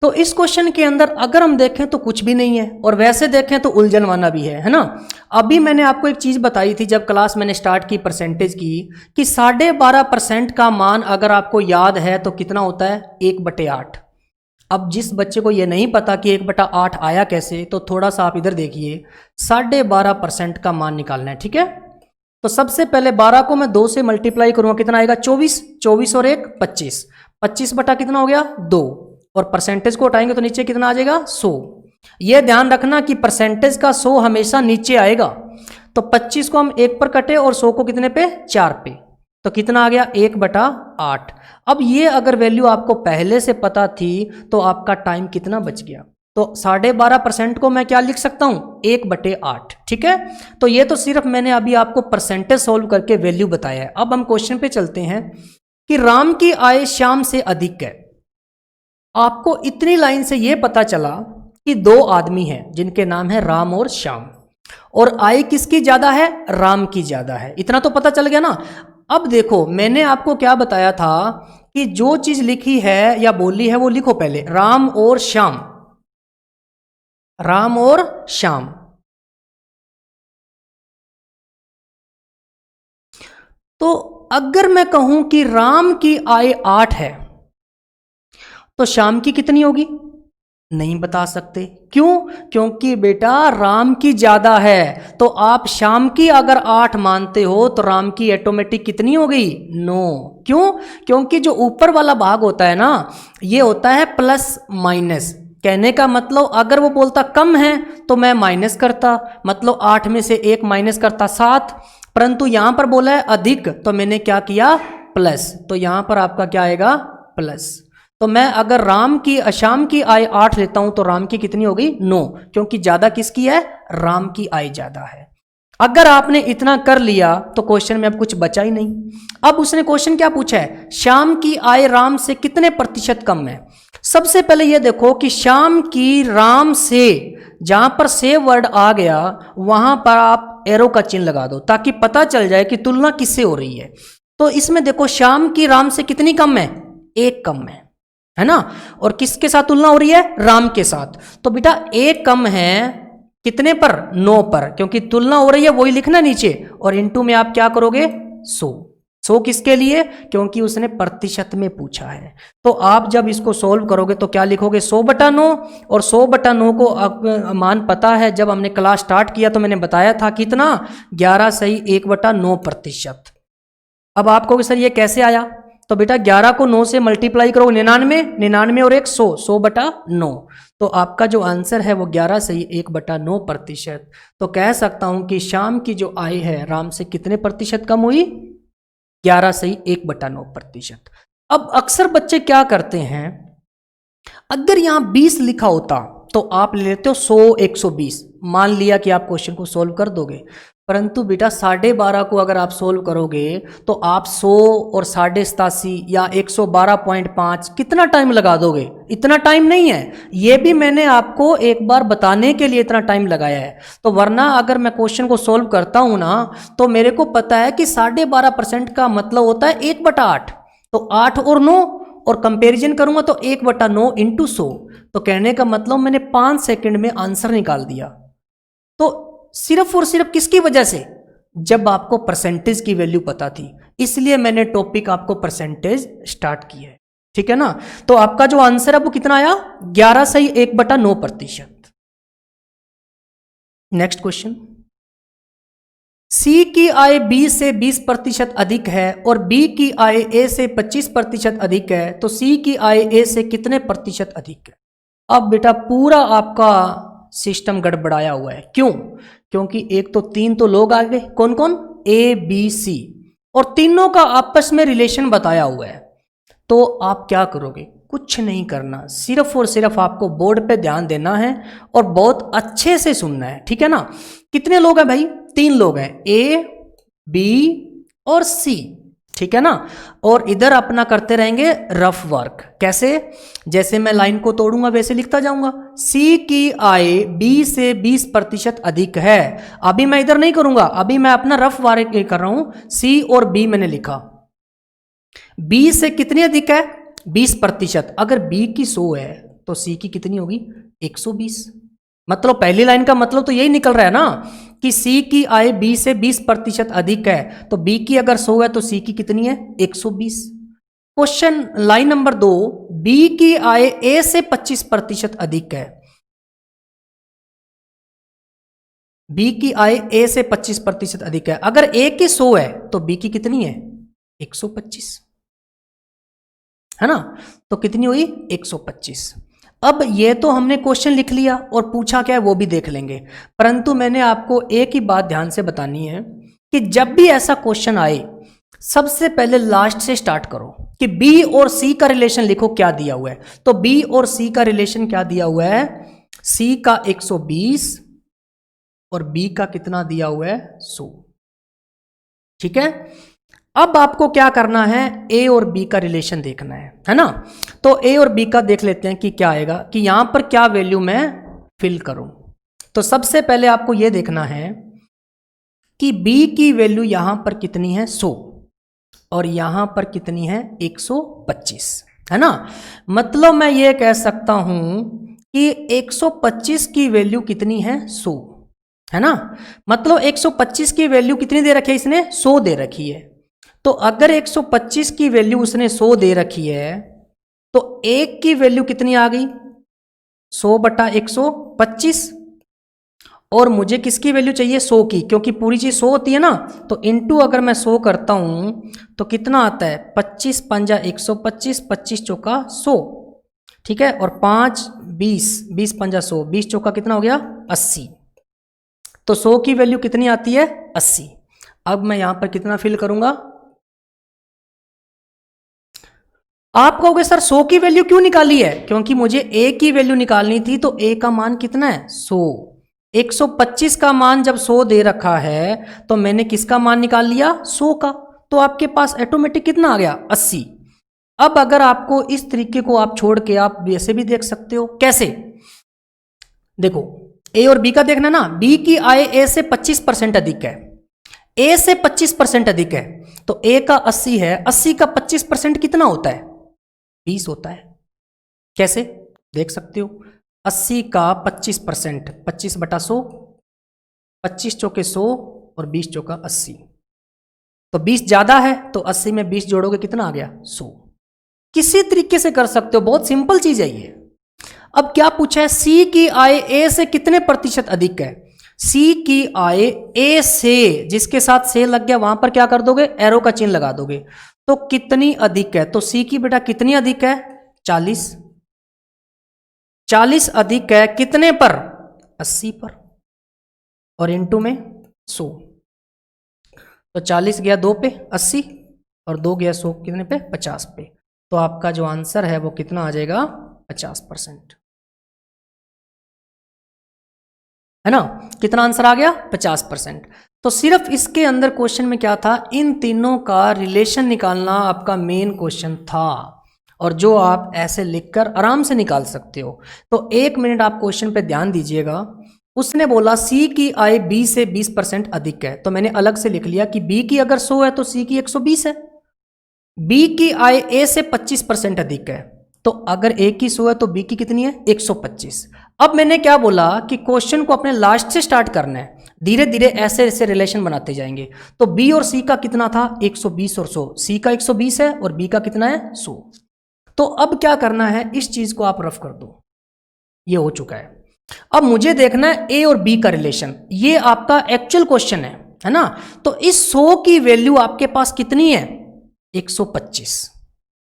A: तो इस क्वेश्चन के अंदर अगर हम देखें तो कुछ भी नहीं है, और वैसे देखें तो उलझन वाला भी है ना। अभी मैंने आपको एक चीज बताई थी जब क्लास मैंने स्टार्ट की परसेंटेज की, कि 12.5% का मान अगर आपको याद है तो कितना होता है 1/8। अब जिस बच्चे को ये नहीं पता कि 1/8 आया कैसे, तो थोड़ा सा आप इधर देखिए, 12.5% का मान निकालना है, ठीक है। तो सबसे पहले 12 को मैं 2 से मल्टीप्लाई करूंगा, कितना आएगा 24, 24 और 1 25, 25 बटा कितना हो गया 2, और परसेंटेज को उठाएंगे तो नीचे कितना आ जाएगा 100। यह ध्यान रखना कि परसेंटेज का 100 हमेशा नीचे आएगा। तो 25 को हम 1 पर कटे और 100 को कितने पे, 4 पे, तो कितना आ गया 1/8। अब ये अगर वैल्यू आपको पहले से पता थी तो आपका टाइम कितना बच गया, तो 12.5% को मैं क्या लिख सकता हूं, 1/8। ठीक है, तो ये तो सिर्फ मैंने अभी आपको परसेंटेज सोल्व करके वैल्यू बताया है। अब हम क्वेश्चन पे चलते हैं कि राम की आय श्याम से अधिक है। आपको इतनी लाइन से ये पता चला कि दो आदमी हैं जिनके नाम है राम और श्याम, और आय किसकी ज्यादा है, राम की ज्यादा है। इतना तो पता चल गया ना। अब देखो मैंने आपको क्या बताया था कि जो चीज लिखी है या बोली है वो लिखो पहले, राम और श्याम, राम और श्याम। तो अगर मैं कहूं कि राम की आय 8 है तो श्याम की कितनी होगी, नहीं बता सकते। क्यों, क्योंकि बेटा राम की ज्यादा है, तो आप श्याम की अगर 8 मानते हो तो राम की ऑटोमेटिक कितनी हो गई, 9। क्यों, क्योंकि जो ऊपर वाला भाग होता है ना ये होता है प्लस माइनस। कहने का मतलब अगर वो बोलता कम है तो मैं माइनस करता, मतलब 8 में से 1 माइनस करता 7, परंतु यहां पर बोला है अधिक तो मैंने क्या किया, प्लस, तो यहां पर आपका क्या आएगा, प्लस। तो मैं अगर राम की श्याम की आय 8 लेता हूं तो राम की कितनी होगी, 9, क्योंकि ज्यादा किसकी है, राम की आय ज्यादा है। अगर आपने इतना कर लिया तो क्वेश्चन में अब कुछ बचा ही नहीं। अब उसने क्वेश्चन क्या पूछा है, श्याम की आय राम से कितने प्रतिशत कम है। सबसे पहले यह देखो कि श्याम की राम से, जहां पर से वर्ड आ गया वहां पर आप एरो का चिन्ह लगा दो ताकि पता चल जाए कि तुलना किससे हो रही है। तो इसमें देखो श्याम की राम से कितनी कम है, 1 कम है ना, और किसके साथ तुलना हो रही है, राम के साथ। तो बेटा 1 कम है कितने पर, 9 पर, क्योंकि तुलना हो रही है वही लिखना नीचे, और इनटू में आप क्या करोगे, 100 किसके लिए, क्योंकि उसने प्रतिशत में पूछा है। तो आप जब इसको सोल्व करोगे तो क्या लिखोगे, 100/9, और 100/9 को मान पता है, जब हमने क्लास स्टार्ट किया तो मैंने बताया था कितना, 11 सही 1/9%। अब आप कहोगे सर ये कैसे आया, तो बेटा 11 को 9 से मल्टीप्लाई करो, 99 और 100, 100/9, तो आपका जो आंसर है वो 11 सही 1/9%। तो कह सकता हूं कि श्याम की जो आय है राम से कितने प्रतिशत कम हुई, 11 सही 1/9%। अब अक्सर बच्चे क्या करते हैं, अगर यहां 20 लिखा होता तो आप ले लेते हो 100, 120, मान लिया कि आप क्वेश्चन को सोल्व कर दोगे, परंतु बेटा 12.5 को अगर आप सोल्व करोगे तो आप 100 और 87.5 या 112.5 कितना टाइम लगा दोगे, इतना टाइम नहीं है। ये भी मैंने आपको एक बार बताने के लिए इतना टाइम लगाया है, तो वरना अगर मैं क्वेश्चन को सोल्व करता हूं ना तो मेरे को पता है कि 12.5% का मतलब होता है 1/8, तो 8 और 9 और कंपैरिजन करूंगा तो 1/9 इंटू 100, तो कहने का मतलब मैंने 5 सेकंड में आंसर निकाल दिया। तो सिर्फ और सिर्फ किसकी वजह से, जब आपको परसेंटेज की वैल्यू पता थी, इसलिए मैंने टॉपिक आपको परसेंटेज स्टार्ट किया है। ठीक है ना, तो आपका जो आंसर है वो कितना आया, 11 सही 1/9%। नेक्स्ट क्वेश्चन, सी की आय बी से 20% अधिक है और बी की आय ए से 25% अधिक है, तो सी की आय ए से कितने प्रतिशत अधिक है। अब बेटा पूरा आपका सिस्टम गड़बड़ाया हुआ है। क्यों, क्योंकि एक तो 3 तो लोग आ गए, कौन कौन, ए बी सी, और तीनों का आपस में रिलेशन बताया हुआ है। तो आप क्या करोगे, कुछ नहीं करना, सिर्फ और सिर्फ आपको बोर्ड पे ध्यान देना है और बहुत अच्छे से सुनना है। ठीक है ना, कितने लोग हैं भाई, 3 लोग हैं, ए बी और सी। ठीक है ना, और इधर अपना करते रहेंगे रफ वर्क। कैसे, जैसे मैं लाइन को तोड़ूंगा वैसे लिखता जाऊंगा। सी की आय बी से 20% अधिक है, अभी मैं इधर नहीं करूंगा, अभी मैं अपना रफ वर्क कर रहा हूं। सी और बी मैंने लिखा, बी से कितनी अधिक है, 20%। अगर बी की 100 है तो सी की कितनी होगी, 120। मतलब पहली लाइन का मतलब तो यही निकल रहा है ना कि सी की आय बी से 20% अधिक है, तो बी की अगर 100 है तो सी की कितनी है, 120। क्वेश्चन लाइन नंबर 2, बी की आय ए से 25% अधिक है, बी की आय ए से 25% अधिक है। अगर ए की 100 है तो बी की कितनी है, 125, है ना, तो कितनी हुई, 125। अब ये तो हमने क्वेश्चन लिख लिया और पूछा क्या है वो भी देख लेंगे, परंतु मैंने आपको एक ही बात ध्यान से बतानी है कि जब भी ऐसा क्वेश्चन आए सबसे पहले लास्ट से स्टार्ट करो कि बी और सी का रिलेशन लिखो क्या दिया हुआ है। तो बी और सी का रिलेशन क्या दिया हुआ है, सी का 120 और बी का कितना दिया हुआ है 100। ठीक है, अब आपको क्या करना है, ए और बी का रिलेशन देखना है ना। तो ए और बी का देख लेते हैं कि क्या आएगा, कि यहां पर क्या वैल्यू मैं फिल करूं। तो सबसे पहले आपको यह देखना है कि बी की वैल्यू यहां पर कितनी है 100 और यहां पर कितनी है 125, है ना। मतलब मैं ये कह सकता हूं कि 125 की वैल्यू कितनी है 100, है ना। मतलब 125 की वैल्यू कितनी दे रखी है इसने, 100 दे रखी है। तो अगर 125 की वैल्यू उसने 100 दे रखी है तो एक की वैल्यू कितनी आ गई 100 बटा 125, और मुझे किसकी वैल्यू चाहिए 100 की, क्योंकि पूरी चीज 100 होती है ना। तो इंटू अगर मैं 100 करता हूं तो कितना आता है 25 पंजा 125, 25 चौका 100, ठीक है, और 5 20, 20 पंजा 100, 20 चौका कितना हो गया 80। तो 100 की वैल्यू कितनी आती है 80। अब मैं यहां पर कितना फिल करूंगा, आप कहोगे सर 100 की वैल्यू क्यों निकाली है, क्योंकि मुझे ए की वैल्यू निकालनी थी। तो ए का मान कितना है 100, 125 का मान जब 100 दे रखा है तो मैंने किसका मान निकाल लिया 100 का। तो आपके पास ऑटोमेटिक कितना आ गया 80। अब अगर आपको इस तरीके को आप छोड़ के आप वैसे भी देख सकते हो, कैसे, देखो ए और बी का देखना ना, बी की आय ए से 25% अधिक है, ए से 25% अधिक है। तो ए का 80 है, 80 का 25% कितना होता है 20 होता है। कैसे देख सकते हो, 80 का 25%, 25 बटा 100, 25 चौके 100 और 20 चौका 80। तो 20 ज्यादा है तो 80 में 20 जोड़ोगे कितना आ गया 100। किसी तरीके से कर सकते हो, बहुत सिंपल चीज है ये। अब क्या पूछा है, सी की आय ए से कितने प्रतिशत अधिक है। सी की आय ए से, जिसके साथ से लग गया वहां पर क्या कर दोगे एरो का चिन्ह लगा दोगे। तो कितनी अधिक है, तो सी की बेटा कितनी अधिक है 40, 40 अधिक है कितने पर 80 पर, और इनटू में 100। तो 40 गया 2 पे 80 और 2 गया 100 कितने पे 50 पे। तो आपका जो आंसर है वो कितना आ जाएगा 50%, है ना। कितना आंसर आ गया 50%। तो सिर्फ इसके अंदर क्वेश्चन में क्या था, इन तीनों का रिलेशन निकालना आपका मेन क्वेश्चन था, और जो आप ऐसे लिखकर आराम से निकाल सकते हो। तो 1 मिनट आप क्वेश्चन पे ध्यान दीजिएगा। उसने बोला सी की आय बी से 20% अधिक है, तो मैंने अलग से लिख लिया कि बी की अगर 100 है तो सी की 120 है। बी की आय ए से 25% अधिक है, तो अगर ए की 100 है तो बी की कितनी है 125। अब मैंने क्या बोला कि क्वेश्चन को अपने लास्ट से स्टार्ट करना है, धीरे धीरे ऐसे ऐसे रिलेशन बनाते जाएंगे। तो बी और सी का कितना था 120 और 100, सी का 120 है और बी का कितना है 100। तो अब क्या करना है, इस चीज को आप रफ कर दो, ये हो चुका है। अब मुझे देखना है ए और बी का रिलेशन, ये आपका एक्चुअल क्वेश्चन है ना। तो इस 100 की वैल्यू आपके पास कितनी है 125।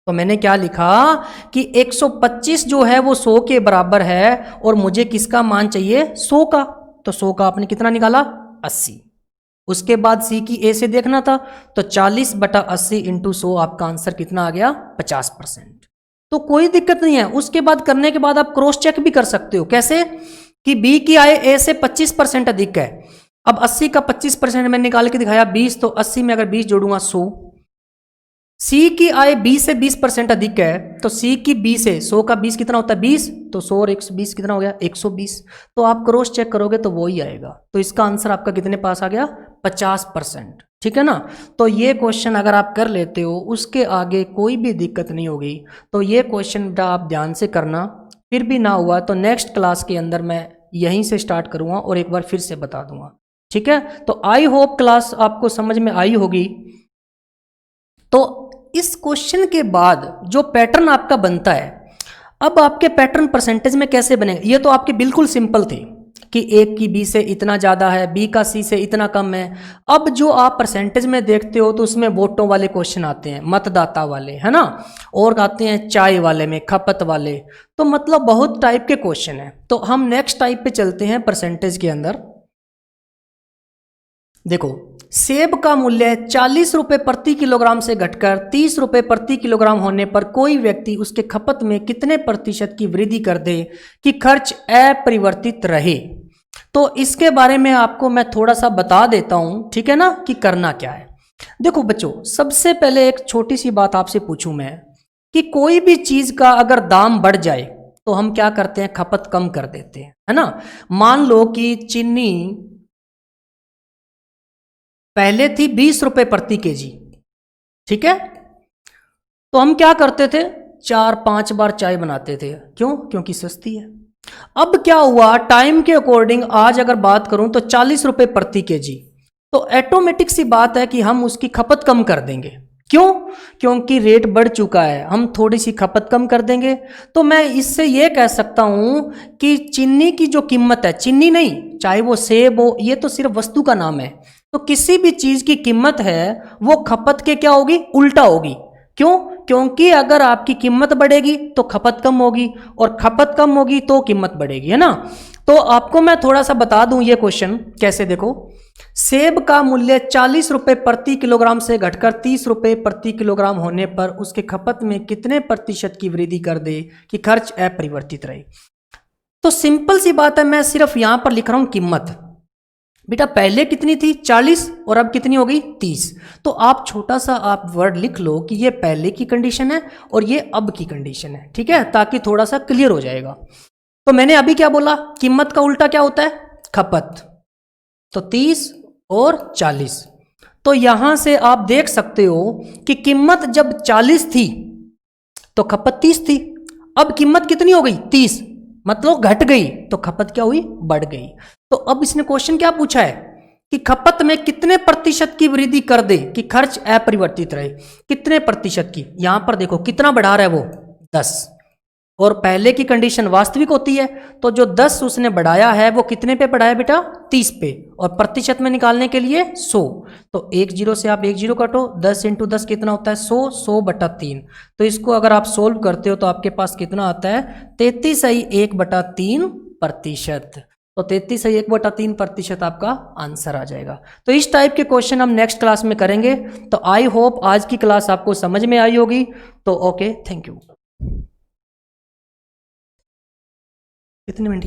A: तो मैंने क्या लिखा कि 125 जो है वो 100 के बराबर है, और मुझे किसका मान चाहिए 100 का। तो 100 का आपने कितना निकाला 80। उसके बाद सी की ए से देखना था, तो 40 बटा 80 इंटू 100, आपका आंसर कितना आ गया 50%। तो कोई दिक्कत नहीं है। उसके बाद करने के बाद आप क्रॉस चेक भी कर सकते हो, कैसे कि बी की आय ए से 25% अधिक है। अब 80 का 25% मैंने निकाल के दिखाया 20, तो 80 में अगर 20 जोड़ूंगा 100। सी की आय बी से 20% अधिक है, तो सी की बी से 100 का 20 कितना होता है 20, तो 100 और 120 कितना हो गया 120। तो आप क्रॉस चेक करोगे तो वो ही आएगा। तो इसका आंसर आपका कितने पास आ गया 50%, ठीक है ना। तो ये क्वेश्चन अगर आप कर लेते हो, उसके आगे कोई भी दिक्कत नहीं होगी। तो ये क्वेश्चन आप ध्यान से करना, फिर भी ना हुआ तो नेक्स्ट क्लास के अंदर मैं यहीं से स्टार्ट करूँगा और एक बार फिर से बता दूंगा, ठीक है। तो आई होप क्लास आपको समझ में आई होगी। तो इस क्वेश्चन के बाद जो पैटर्न आपका बनता है, अब आपके पैटर्न परसेंटेज में कैसे बनेगा, ये तो आपके बिल्कुल सिंपल थे। कि ए की बी से इतना ज़्यादा है, बी का सी से इतना कम है। अब जो आप परसेंटेज में देखते हो तो उसमें वोटों वाले क्वेश्चन आते हैं, मतदाता वाले, है ना, और आते हैं चाय वाले में, खपत वाले। तो मतलब बहुत टाइप के क्वेश्चन हैं। तो हम नेक्स्ट टाइप पे चलते हैं परसेंटेज के अंदर। देखो, सेब का मूल्य 40 रुपये प्रति किलोग्राम से घटकर 30 रुपये प्रति किलोग्राम होने पर कोई व्यक्ति उसके खपत में कितने प्रतिशत की वृद्धि कर दे कि खर्च अपरिवर्तित रहे। तो इसके बारे में आपको मैं थोड़ा सा बता देता हूं, ठीक है ना, कि करना क्या है। देखो बच्चों, सबसे पहले एक छोटी सी बात आपसे पूछूं मैं कि कोई भी चीज का अगर दाम बढ़ जाए तो हम क्या करते हैं, खपत कम कर देते हैं, है ना। मान लो कि चीनी पहले थी 20 रुपये प्रति केजी, ठीक है, तो हम क्या करते थे, 4-5 बार चाय बनाते थे। क्यों? क्योंकि सस्ती है। अब क्या हुआ, टाइम के अकॉर्डिंग आज अगर बात करूं तो 40 रुपये प्रति केजी, तो ऑटोमेटिक सी बात है कि हम उसकी खपत कम कर देंगे। क्यों? क्योंकि रेट बढ़ चुका है, हम थोड़ी सी खपत कम कर देंगे। तो मैं इससे ये कह सकता हूं कि चीनी की जो कीमत है, चीनी नहीं, चाहे वो सेब हो, ये तो सिर्फ वस्तु का नाम है। तो किसी भी चीज की कीमत है वो खपत के क्या होगी, उल्टा होगी। क्यों? क्योंकि अगर आपकी कीमत बढ़ेगी तो खपत कम होगी, और खपत कम होगी तो कीमत बढ़ेगी, है ना। तो आपको मैं थोड़ा सा बता दूं ये क्वेश्चन कैसे। देखो, सेब का मूल्य 40 रुपये प्रति किलोग्राम से घटकर 30 रुपये प्रति किलोग्राम होने पर उसके खपत में कितने प्रतिशत की वृद्धि कर दे कि खर्च अपरिवर्तित रहे। तो सिंपल सी बात है, मैं सिर्फ यहां पर लिख रहा हूं कीमत। बेटा पहले कितनी थी, 40, और अब कितनी हो गई, 30। तो आप छोटा सा आप वर्ड लिख लो कि ये पहले की कंडीशन है और ये अब की कंडीशन है, ठीक है, ताकि थोड़ा सा क्लियर हो जाएगा। तो मैंने अभी क्या बोला, कीमत का उल्टा क्या होता है, खपत। तो 30 और 40। तो यहां से आप देख सकते हो कि कीमत जब 40 थी तो खपत 30 थी। अब कीमत कितनी हो गई, 30, मतलब घट गई, तो खपत क्या हुई, बढ़ गई। तो अब इसने क्वेश्चन क्या पूछा है कि खपत में कितने प्रतिशत की वृद्धि कर दे कि खर्च अपरिवर्तित रहे। कितने प्रतिशत की, यहां पर देखो कितना बढ़ा रहा है वो, 10, और पहले की कंडीशन वास्तविक होती है, तो जो 10 उसने बढ़ाया है वो कितने पे बढ़ाया बेटा, 30 पे, और प्रतिशत में निकालने के लिए 100। तो एक जीरो से आप एक जीरो काटो, 10 × 10 कितना होता है, 100, 100/3। तो इसको अगर आप सोल्व करते हो तो आपके पास कितना आता है, 33.1/3%। तो 33.1/3% आपका आंसर आ जाएगा। तो इस टाइप के क्वेश्चन हम नेक्स्ट क्लास में करेंगे। तो आई होप आज की क्लास आपको समझ में आई होगी। तो ओके, थैंक यू। कितने मिनट